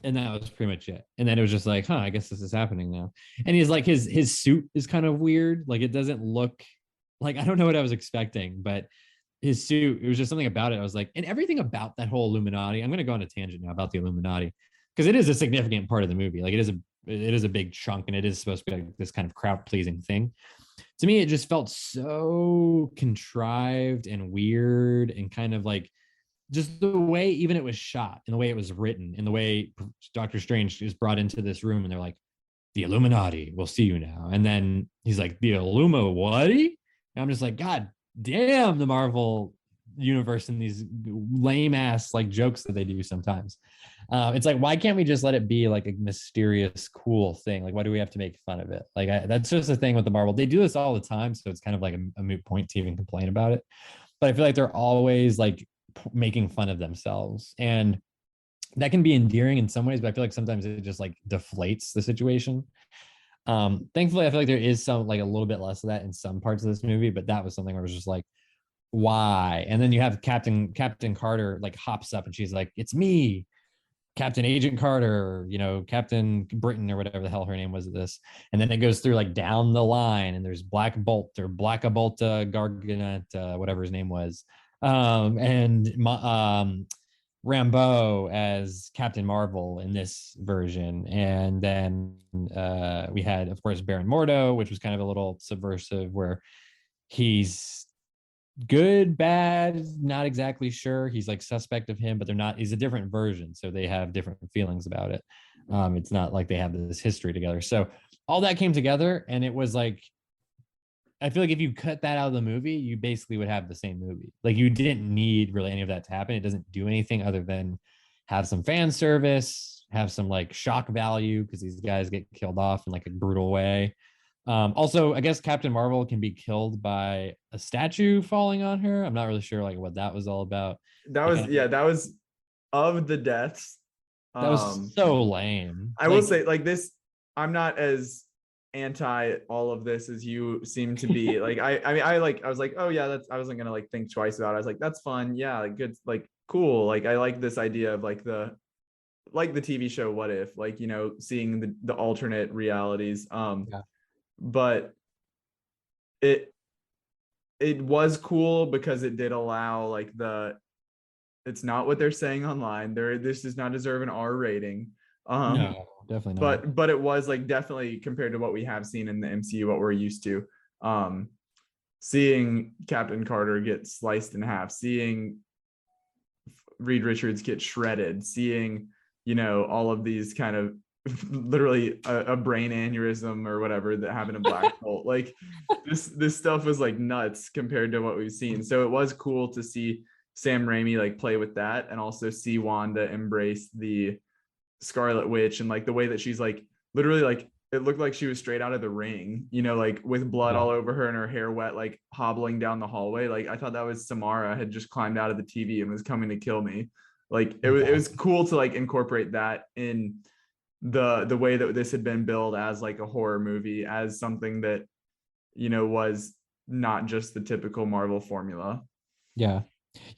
And that was pretty much it. And then it was just like, I guess this is happening now. And he's like, his suit is kind of weird. Like it doesn't look like, I don't know what I was expecting, but his suit, it was just something about it. I was like, and everything about that whole Illuminati, I'm going to go on a tangent now about the Illuminati, because it is a significant part of the movie. Like it is a big chunk, and it is supposed to be like this kind of crowd pleasing thing. To me, it just felt so contrived and weird, and kind of like, just the way even it was shot and the way it was written and the way Doctor Strange is brought into this room and they're like, the Illuminati, we'll see you now. And then he's like, the Illuminati? And I'm just like, God damn, the Marvel universe and these lame ass like jokes that they do sometimes. It's like, why can't we just let it be like a mysterious, cool thing? Like, why do we have to make fun of it? Like, that's just the thing with the Marvel. They do this all the time. So it's kind of like a moot point to even complain about it. But I feel like they're always like making fun of themselves, and that can be endearing in some ways, but I feel like sometimes it just like deflates the situation. Thankfully I feel like there is some like a little bit less of that in some parts of this movie, but that was something where it was just like, why? And then you have Captain Carter like hops up and she's like, it's me, Captain Agent Carter, Captain Britain or whatever the hell her name was this. And then it goes through like down the line, and there's Black Bolt or Blackabolta Garganet, whatever his name was. And Rambeau as Captain Marvel in this version. And then we had, of course, Baron Mordo, which was kind of a little subversive, where he's good, bad, not exactly sure. He's like suspect of him, but they're not. He's a different version, so they have different feelings about it. It's not like they have this history together. So all that came together, and it was like, I feel like if you cut that out of the movie, you basically would have the same movie. Like you didn't need really any of that to happen. It doesn't do anything other than have some fan service, have some like shock value because these guys get killed off in like a brutal way. Also, I guess Captain Marvel can be killed by a statue falling on her. I'm not really sure like what that was all about. That was, And yeah, that was of the deaths. that was so lame. I will say, like, this, I'm not as anti all of this as you seem to be. Like, I mean, I was like, oh yeah, that's, I wasn't gonna like think twice about it. I was like, that's fun, yeah, like good, like cool. Like, I like this idea of like the TV show What If, like, you know, seeing the alternate realities. Yeah. But it was cool because it did allow like it's not what they're saying online. This does not deserve an R rating. No, definitely not. But it was like definitely compared to what we have seen in the MCU, what we're used to. Seeing Captain Carter get sliced in half, seeing Reed Richards get shredded, seeing, you know, all of these kind of literally a brain aneurysm or whatever that happened in Black Bolt. Like this stuff was like nuts compared to what we've seen. So it was cool to see Sam Raimi like play with that, and also see Wanda embrace the Scarlet Witch, and like the way that she's like literally like it looked like she was straight out of The Ring, you know, like with blood all over her and her hair wet, like hobbling down the hallway. Like I thought that was Samara had just climbed out of the TV and was coming to kill me. Like it was cool to like incorporate that in the way that this had been billed as like a horror movie, as something that, you know, was not just the typical Marvel formula. Yeah.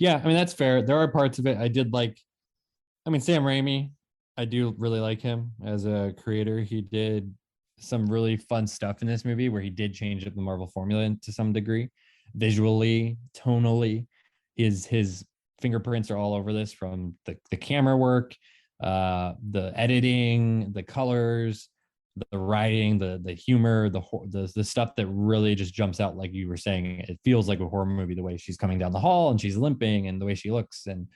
I mean, that's fair. There are parts of it I did like. I mean, Sam Raimi, I do really like him as a creator. He did some really fun stuff in this movie where he did change up the Marvel formula to some degree, visually, tonally. His fingerprints are all over this, from the camera work, the editing, the colors, the writing, the humor, the stuff that really just jumps out. Like you were saying, it feels like a horror movie, the way she's coming down the hall and she's limping and the way she looks, and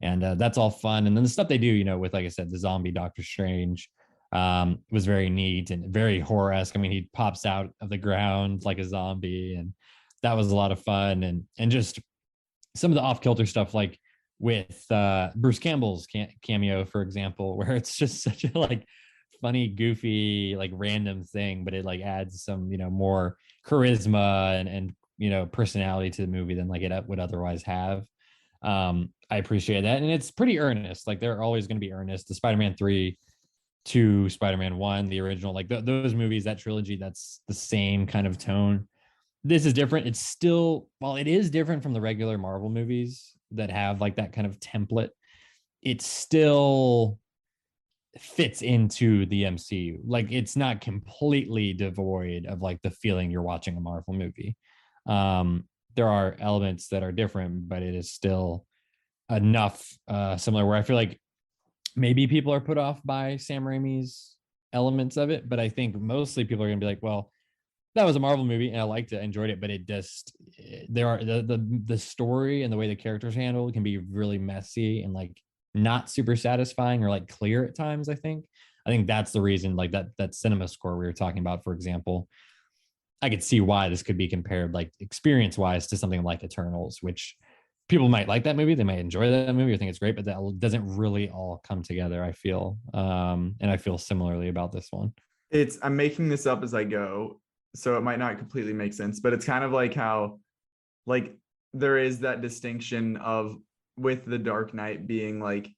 that's all fun. And then the stuff they do, you know, with, like I said, the zombie Doctor Strange, was very neat and very horror-esque. I mean, he pops out of the ground like a zombie, and that was a lot of fun. And just some of the off-kilter stuff, like with Bruce Campbell's cameo, for example, where it's just such a like funny, goofy, like random thing, but it like adds some, you know, more charisma and you know, personality to the movie than like it would otherwise have. I appreciate that. And it's pretty earnest. Like they're always going to be earnest. The Spider-Man 3 to Spider-Man 1, the original, like those movies, that trilogy, that's the same kind of tone. This is different. It's still, while it is different from the regular Marvel movies that have like that kind of template, it still fits into the MCU. Like it's not completely devoid of like the feeling you're watching a Marvel movie. There are elements that are different, but it is still enough similar where I feel like maybe people are put off by Sam Raimi's elements of it, but I think mostly people are gonna be like, well, that was a Marvel movie and I liked it, I enjoyed it, but it just, there are the story and the way the characters handled can be really messy and like not super satisfying or like clear at times. I think that's the reason, like that cinema score we were talking about, for example, I could see why this could be compared like experience wise to something like Eternals, which people might like that movie, they might enjoy that movie or think it's great, but that doesn't really all come together, I feel. And I feel similarly about this one. I'm making this up as I go, so it might not completely make sense, but it's kind of like how like there is that distinction of with The Dark Knight being like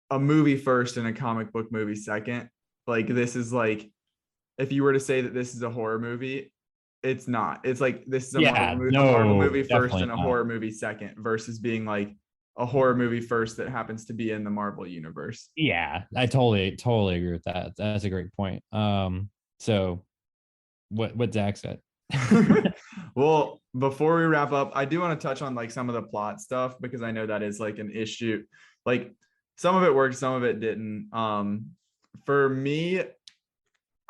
a movie first and a comic book movie second. Like this is like, if you were to say that this is a horror movie, it's not. It's like this is a Marvel movie first and a horror movie second, versus being like a horror movie first that happens to be in the Marvel universe. Yeah, I totally agree with that. That's a great point. So what Zach said. Well, before we wrap up, I do want to touch on like some of the plot stuff, because I know that is like an issue. Like some of it worked, some of it didn't. For me,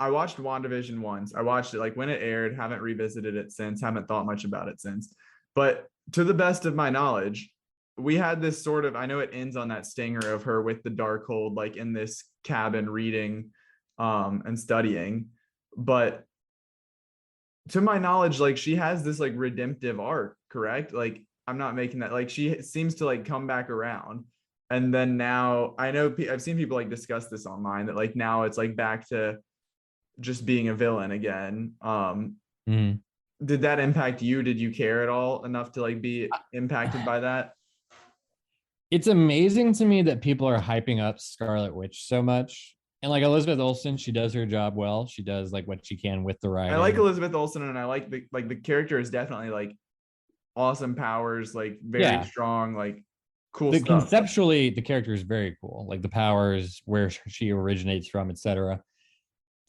I watched WandaVision once. I watched it like when it aired, haven't revisited it since, haven't thought much about it since. But to the best of my knowledge, we had this sort of, I know it ends on that stinger of her with the Darkhold, like in this cabin reading and studying. But to my knowledge, like she has this like redemptive arc, correct? Like I'm not making that, like she seems to like come back around. And then now I know I've seen people like discuss this online, that like now it's like back to, just being a villain again. Mhm. Did that impact you? Did you care at all enough to like be impacted by that? It's amazing to me that people are hyping up Scarlet Witch so much. And like Elizabeth Olsen, she does her job well. She does like what she can with the I like writing. Elizabeth Olsen, and I like the character is definitely like awesome powers, like very Yeah. strong, like cool The stuff. conceptually, the character is very cool. Like the powers, where she originates from, etc.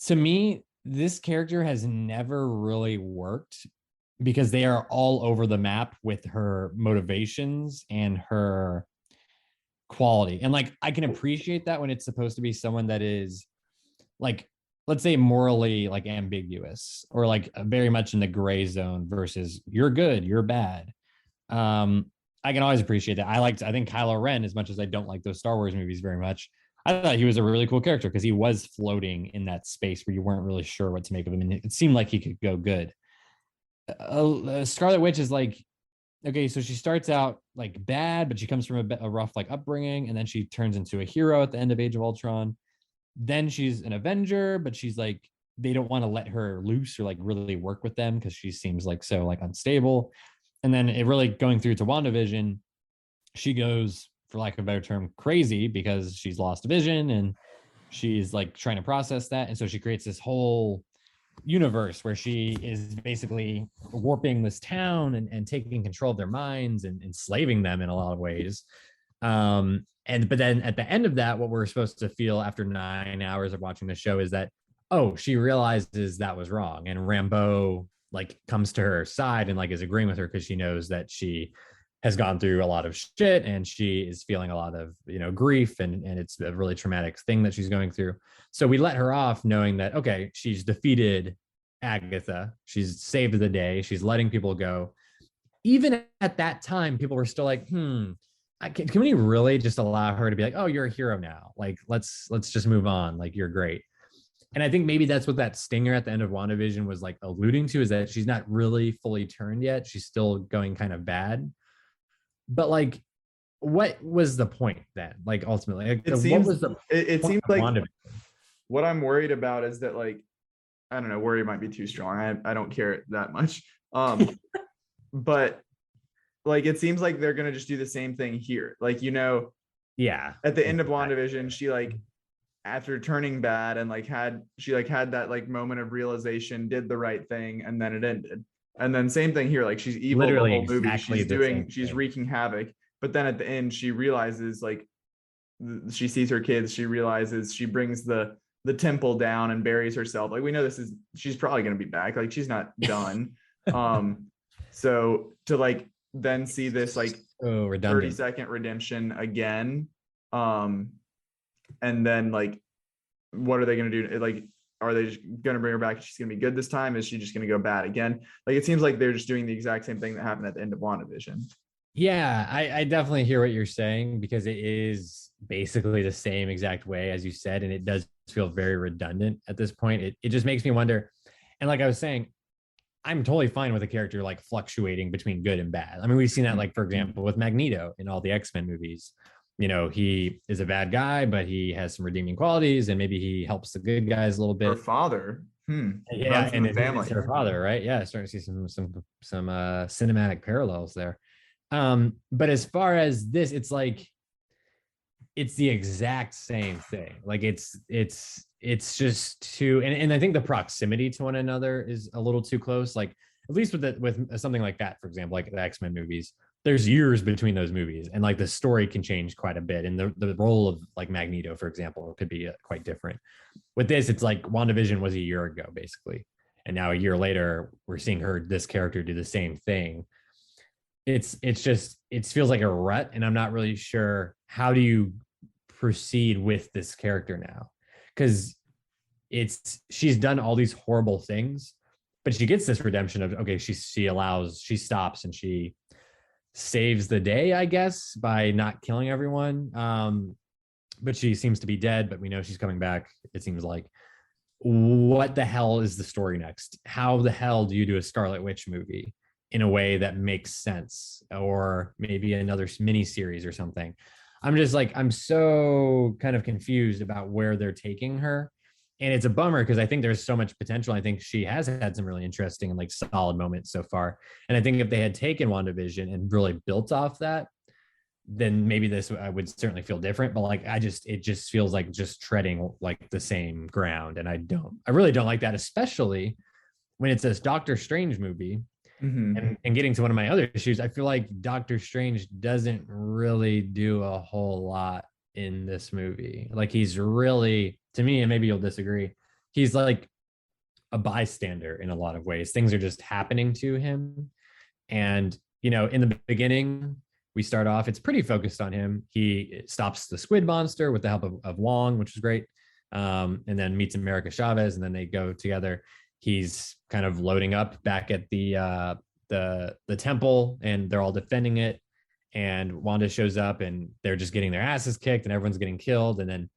To me, this character has never really worked because they are all over the map with her motivations and her quality. And like I can appreciate that when it's supposed to be someone that is like, let's say, morally like ambiguous or like very much in the gray zone versus you're good, you're bad. I can always appreciate that. I think Kylo Ren, as much as I don't like those Star Wars movies very much, I thought he was a really cool character because he was floating in that space where you weren't really sure what to make of him, and it seemed like he could go good. Scarlet Witch is like, okay, so she starts out like bad, but she comes from a rough like upbringing, and then she turns into a hero at the end of Age of Ultron. Then she's an Avenger, but she's like, they don't want to let her loose or like really work with them because she seems like so like unstable. And then it really going through to WandaVision, she goes, for lack of a better term, crazy because she's lost vision and she's like trying to process that. And so she creates this whole universe where she is basically warping this town and taking control of their minds and enslaving them in a lot of ways. But then at the end of that, what we're supposed to feel after 9 hours of watching the show is that, oh, she realizes that was wrong. And Rambeau like comes to her side and like is agreeing with her because she knows that she has gone through a lot of shit and she is feeling a lot of, grief and it's a really traumatic thing that she's going through. So we let her off knowing that, okay, she's defeated Agatha. She's saved the day. She's letting people go. Even at that time, people were still like, can we really just allow her to be like, oh, you're a hero now? Like, let's just move on. Like, you're great. And I think maybe that's what that stinger at the end of WandaVision was like alluding to, is that she's not really fully turned yet. She's still going kind of bad. But like, what was the point then? Like, ultimately, like, It seems like WandaVision? What I'm worried about is that, like, I don't know, worry might be too strong. I don't care that much. But like, it seems like they're gonna just do the same thing here. Like, Yeah. at the end of WandaVision, she like, after turning bad and like had that like moment of realization, did the right thing, and then it ended. And then same thing here, like she's evil Literally the whole movie. exactly She's wreaking havoc. But then at the end, she realizes, like, she sees her kids. She realizes, she brings the temple down and buries herself. Like, we know she's probably gonna be back. Like, she's not done. So to like then see this like 30-second redemption again, and then like, what are they going to do? Like, are they just going to bring her back? She's going to be good this time. Is she just going to go bad again? Like, it seems like they're just doing the exact same thing that happened at the end of WandaVision. Yeah, I definitely hear what you're saying, because it is basically the same exact way as you said, and it does feel very redundant at this point. It just makes me wonder. And like I was saying, I'm totally fine with a character like fluctuating between good and bad. I mean, we've seen that, like, for example, with Magneto in all the X-Men movies. He is a bad guy, but he has some redeeming qualities, and maybe he helps the good guys a little bit. Her father, yeah, and the family. It's her father, right? Yeah, starting to see some cinematic parallels there. But as far as this, it's like, it's the exact same thing. Like, it's just too, and I think the proximity to one another is a little too close. Like, at least with something like that, for example, like the X-Men movies, there's years between those movies, and like the story can change quite a bit, and the role of like Magneto, for example, could be quite different. With this, it's like WandaVision was a year ago basically, and now a year later we're seeing this character do the same thing. It's just, it feels like a rut, and I'm not really sure how do you proceed with this character now, because she's done all these horrible things, but she gets this redemption of, okay, she stops and she saves the day, I guess, by not killing everyone. But she seems to be dead, but we know she's coming back, it seems like. What the hell is the story next? How the hell do you do a Scarlet Witch movie in a way that makes sense, or maybe another mini series or something? I'm so kind of confused about where they're taking her. and it's a bummer because I think there's so much potential. I think she has had some really interesting and like solid moments so far. And I think if they had taken WandaVision and really built off that, then maybe this I would certainly feel different. But like it just feels like just treading like the same ground. And I really don't like that, especially when it's this Doctor Strange movie. And getting to one of my other issues, I feel like Doctor Strange doesn't really do a whole lot in this movie. Like he's really, to me, and maybe you'll disagree, he's like a bystander in a lot of ways. Things are just happening to him. And, you know, in the beginning, we start off, it's pretty focused on him. He stops the squid monster with the help of Wong, which is great. And then meets America Chavez, and then they go together. He's kind of loading up back at the temple, and they're all defending it. And Wanda shows up, and they're just getting their asses kicked, and everyone's getting killed. And then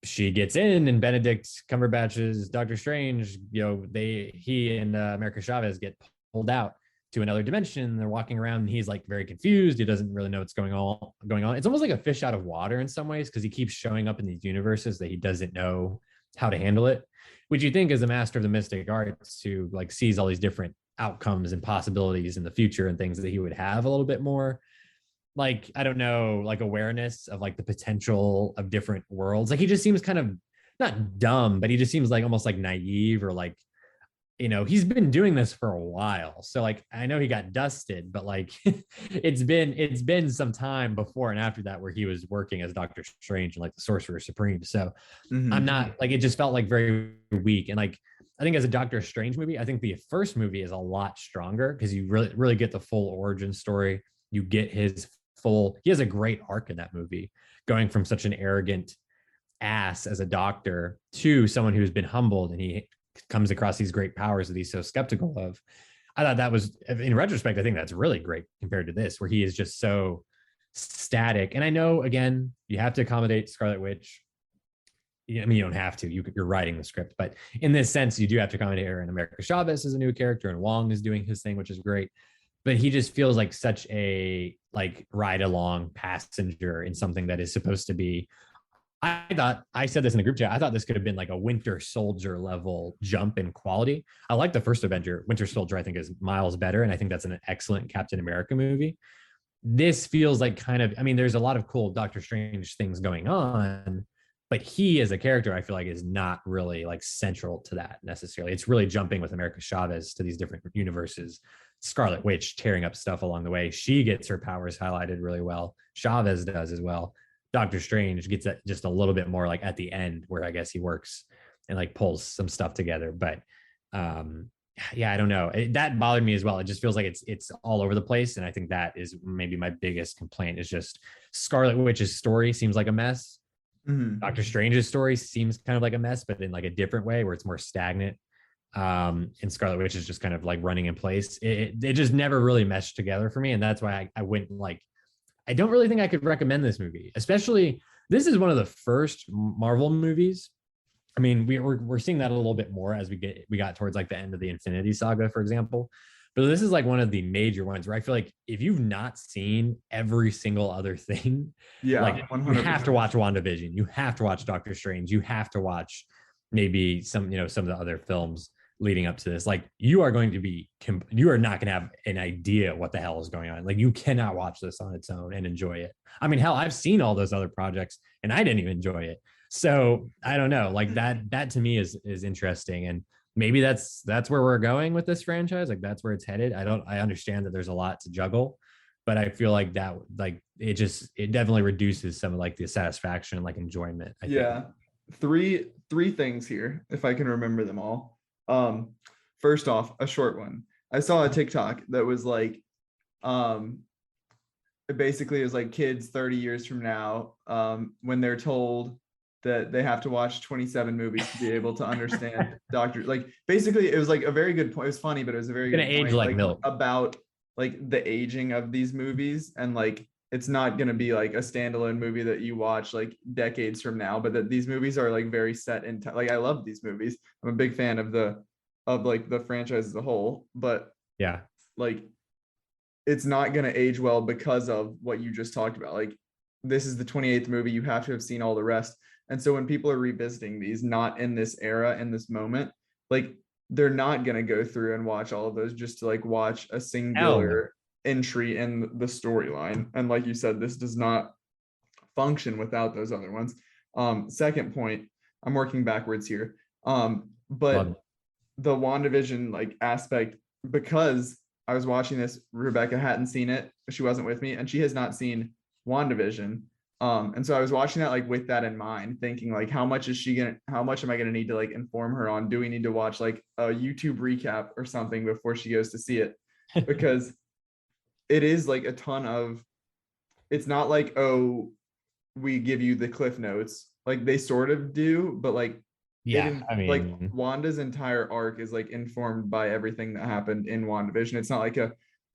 she gets in, and Benedict Cumberbatch's Doctor Strange, you know, he and America Chavez get pulled out to another dimension. They're walking around, and he's like very confused. He doesn't really know what's going on. It's almost like a fish out of water in some ways, because he keeps showing up in these universes that he doesn't know how to handle it, which you think as a master of the mystic arts who like sees all these different outcomes and possibilities in the future and things that he would have a little bit more like, I don't know, like awareness of like the potential of different worlds. Like he just seems kind of not dumb, but he just seems like almost like naive, or like, you know, he's been doing this for a while. So like, I know he got dusted, but like it's been some time before and after that where he was working as Doctor Strange and like the Sorcerer Supreme. So I'm not like, it just felt like very weak. And like, I think as a Doctor Strange movie, I think the first movie is a lot stronger because you really get the full origin story. You get he has a great arc in that movie, going from such an arrogant ass as a doctor to someone who's been humbled, and he comes across these great powers that he's so skeptical of. I thought that was, in retrospect, I think that's really great compared to this, where he is just so static. And I know, again, you have to accommodate Scarlet Witch. I mean, you don't have to, you're writing the script, but in this sense, you do have to accommodate her. And America Chavez is a new character, and Wong is doing his thing, which is great. But he just feels like such a like ride along passenger in something that is supposed to be, I said this in the group chat, I thought this could have been like a Winter Soldier level jump in quality. I like the first Avenger. Winter Soldier, I think, is miles better, and I think that's an excellent Captain America movie. This feels like kind of, I mean, there's a lot of cool Doctor Strange things going on, but he as a character, I feel like, is not really like central to that necessarily. It's really jumping with America Chavez to these different universes. Scarlet Witch tearing up stuff along the way. She gets her powers highlighted really well. Chavez does as well. Doctor Strange gets that just a little bit more like at the end, where I guess he works and like pulls some stuff together. But yeah, I don't know. That bothered me as well. It just feels like it's all over the place. And I think that is maybe my biggest complaint, is just Scarlet Witch's story seems like a mess. Doctor Strange's story seems kind of like a mess, but in like a different way, where it's more stagnant. And Scarlet Witch is just kind of like running in place. It just never really meshed together for me. And that's why I went like, I don't really think I could recommend this movie, especially this is one of the first Marvel movies. I mean, we're seeing that a little bit more as we got towards like the end of the Infinity Saga, for example. But this is like one of the major ones where I feel like if you've not seen every single other thing, like 100%. You have to watch WandaVision, you have to watch Doctor Strange, you have to watch maybe some of the other films leading up to this. Like you are not going to have an idea what the hell is going on. Like you cannot watch this on its own and enjoy it. I mean, hell, I've seen all those other projects and I didn't even enjoy it. So I don't know, like that to me is interesting. And maybe that's where we're going with this franchise. Like that's where it's headed. I understand that there's a lot to juggle, but I feel like that, like it definitely reduces some of like the satisfaction and like enjoyment. I think. Three things here, if I can remember them all. First off, a short one. I saw a TikTok that was like, it basically is like kids 30 years from now, when they're told that they have to watch 27 movies to be able to understand Doctor. Like basically, it was like a very good point. It was funny, but it was a very good point. Age like milk. About like the aging of these movies, and like it's not going to be like a standalone movie that you watch like decades from now, but that these movies are like very set in time. Like I love these movies. I'm a big fan of like the franchise as a whole, but yeah, like it's not going to age well because of what you just talked about. Like this is the 28th movie. You have to have seen all the rest. And so when people are revisiting these, not in this era, in this moment, like they're not going to go through and watch all of those just to like watch a singular entry in the storyline. And like you said, this does not function without those other ones. Second point, I'm working backwards here. But the WandaVision like aspect, because I was watching this, Rebecca hadn't seen it, she wasn't with me, and she has not seen WandaVision. And so I was watching that like with that in mind, thinking like, how much am I gonna need to like inform her on? Do we need to watch like a YouTube recap or something before she goes to see it? Because it is like a ton of, it's not like, oh, we give you the cliff notes, like they sort of do, but like, like Wanda's entire arc is like informed by everything that happened in WandaVision. It's not like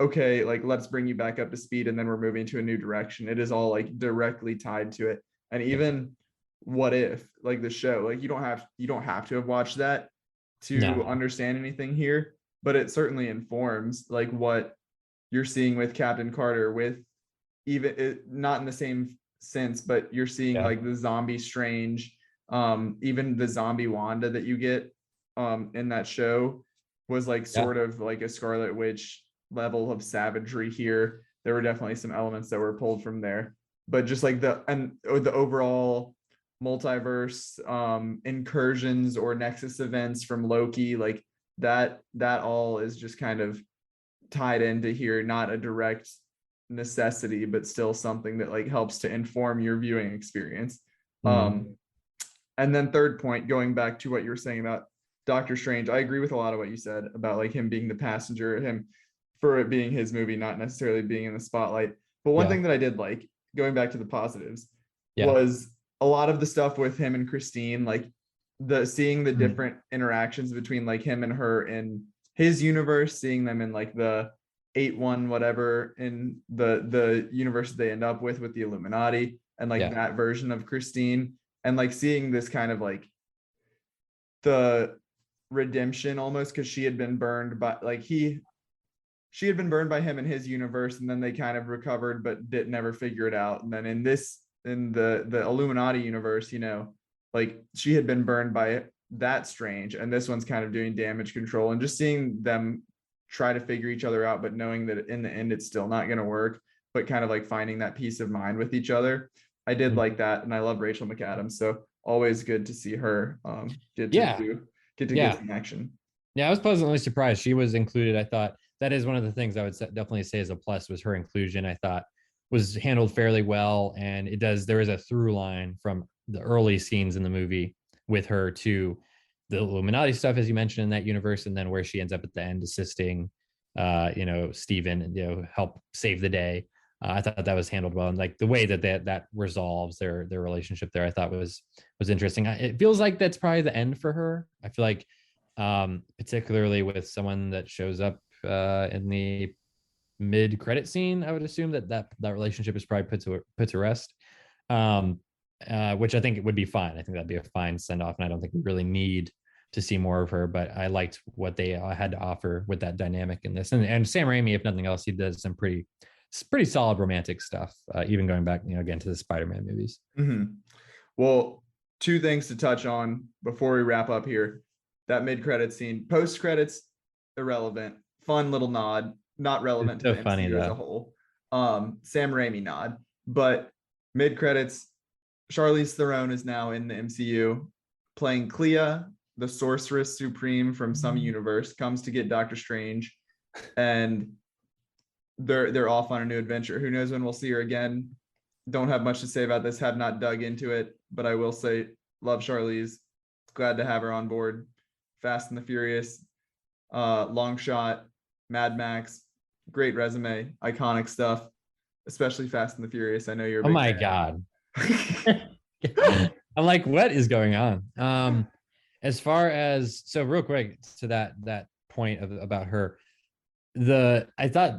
okay, like let's bring you back up to speed and then we're moving to a new direction. It is all like directly tied to it. And even What If, like the show, like you don't have to have watched that to understand anything here, but it certainly informs like what you're seeing with Captain Carter, with even it, not in the same sense, but you're seeing like the zombie Strange, even the zombie Wanda that you get in that show was like sort of like a Scarlet Witch level of savagery here. There were definitely some elements that were pulled from there, but just like the overall multiverse incursions or nexus events from Loki, like that all is just kind of tied into here, not a direct necessity, but still something that like helps to inform your viewing experience. And then third point, going back to what you were saying about Doctor Strange, I agree with a lot of what you said about like him being the passenger, him for it being his movie, not necessarily being in the spotlight. But one thing that I did like, going back to the positives, was a lot of the stuff with him and Christine, like seeing the different interactions between like him and her in his universe, seeing them in like the 8-1 whatever in the universe they end up with the Illuminati, and like that version of Christine, and like seeing this kind of like the redemption almost, because she had been burned by like she had been burned by him in his universe, and then they kind of recovered but didn't never figure it out. And then in the Illuminati universe, you know, like she had been burned by that Strange, and this one's kind of doing damage control, and just seeing them try to figure each other out, but knowing that in the end it's still not going to work, but kind of like finding that peace of mind with each other. I did like that, and I love Rachel McAdams, so always good to see her get some action. Yeah, I was pleasantly surprised she was included. I thought that is one of the things I would definitely say as a plus, was her inclusion. I thought was handled fairly well, and there is a through line from the early scenes in the movie with her to the Illuminati stuff, as you mentioned, in that universe, and then where she ends up at the end assisting Steven and help save the day. I thought that was handled well, and like the way that resolves their relationship there, I thought was interesting. It feels like that's probably the end for her. I feel like particularly with someone that shows up in the mid-credit scene, I would assume that relationship is probably put to rest, which I think it would be fine. I think that'd be a fine send-off, and I don't think we really need to see more of her, but I liked what they had to offer with that dynamic in this. And Sam Raimi, if nothing else, he does some pretty solid romantic stuff, even going back, again, to the Spider-Man movies. Well, two things to touch on before we wrap up here. That mid-credit scene, post-credits, irrelevant, fun little nod, not relevant to the MCU as a whole. Sam Raimi nod, but mid-credits, Charlize Theron is now in the MCU playing Clea, the sorceress supreme from some universe, comes to get Doctor Strange, and they're off on a new adventure. Who knows when we'll see her again? Don't have much to say about this, have not dug into it, but I will say love Charlize. Glad to have her on board. Fast and the Furious, Long Shot, Mad Max, great resume, iconic stuff, especially Fast and the Furious. I know you're a big fan. God. I'm like, what is going on? As far as, so real quick to that point about her, I thought,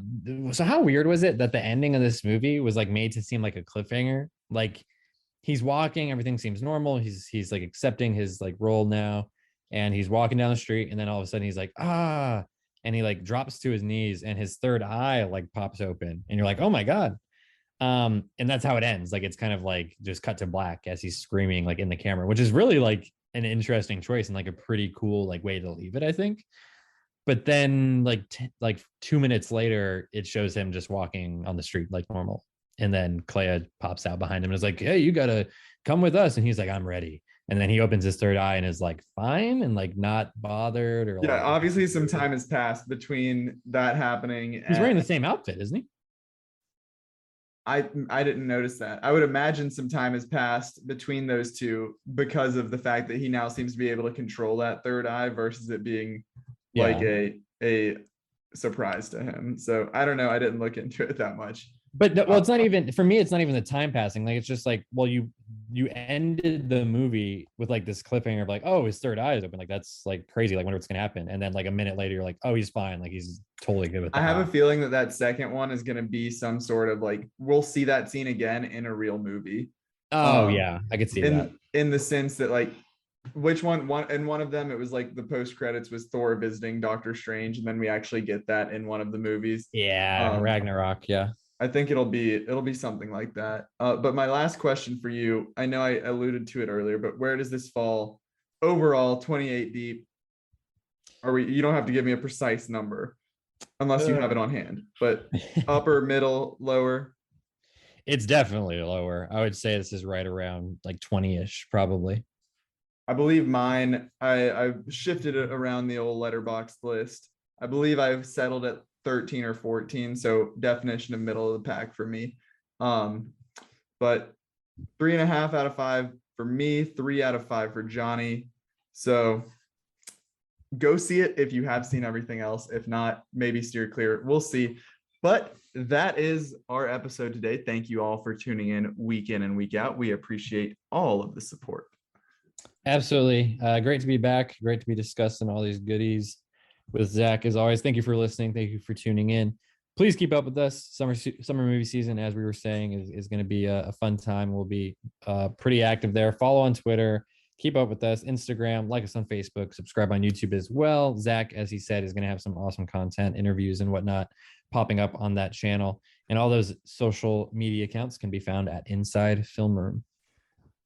so how weird was it that the ending of this movie was like made to seem like a cliffhanger? Like he's walking, everything seems normal. He's like accepting his like role now, and he's walking down the street, and then all of a sudden he's like, and he like drops to his knees, and his third eye like pops open, and you're like, oh my God. And that's how it ends. Like it's kind of like just cut to black as he's screaming like in the camera, which is really like an interesting choice and like a pretty cool like way to leave it, I think. But then like 2 minutes later, it shows him just walking on the street like normal. And then Clea pops out behind him and is like, hey, you gotta come with us. And he's like, I'm ready. And then he opens his third eye and is like fine and like not bothered or Yeah, like, obviously some time has passed between that happening. he's wearing the same outfit, isn't he? I didn't notice that. I would imagine some time has passed between those two because of the fact that he now seems to be able to control that third eye versus it being like a surprise to him. So I don't know. I didn't look into it that much. But well, it's not even for me. It's not even the time passing. Like it's just like, well, you ended the movie with like this cliffhanger of like, oh, his third eye is open. Like that's like crazy. Like wonder what's gonna happen. And then like a minute later, you're like, oh, he's fine. Like he's totally good with. I have a feeling that that second one is gonna be some sort of like we'll see that scene again in a real movie. Oh yeah, I could see that. In the sense that like which one in one of them it was like the post credits was Thor visiting Doctor Strange, and then we actually get that in one of the movies. Yeah, Ragnarok. Yeah. I think it'll be something like that. But my last question for you, I know I alluded to it earlier, but where does this fall overall? 28 deep. You don't have to give me a precise number unless you have it on hand, but upper, middle, lower. It's definitely lower. I would say this is right around like 20-ish, probably. I believe mine, I shifted it around the old letterbox list. I believe I've settled at 13 or 14, so definition of middle of the pack for me. But 3.5 out of 5 for me, 3 out of 5 for Johnny. So go see it if you have seen everything else. If not, maybe steer clear. We'll see. But that is our episode today. Thank you all for tuning in and week out. We appreciate all of the support. Absolutely. Great to be back. Great to be discussing all these goodies with Zach. As always, thank you for listening. Thank you for tuning in. Please keep up with us. Summer movie season, as we were saying, is going to be a fun time. We'll be pretty active there. Follow on Twitter. Keep up with us. Instagram. Like us on Facebook. Subscribe on YouTube as well. Zach, as he said, is going to have some awesome content, interviews, and whatnot popping up on that channel. And all those social media accounts can be found at Inside Film Room.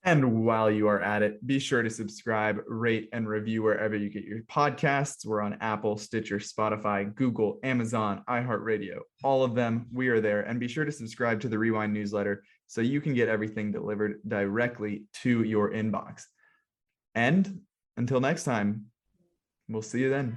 And while you are at it, be sure to subscribe, rate, and review wherever you get your podcasts. We're on Apple, Stitcher, Spotify, Google, Amazon, iHeartRadio, all of them. We are there. And be sure to subscribe to the Rewind newsletter so you can get everything delivered directly to your inbox. And until next time, we'll see you then.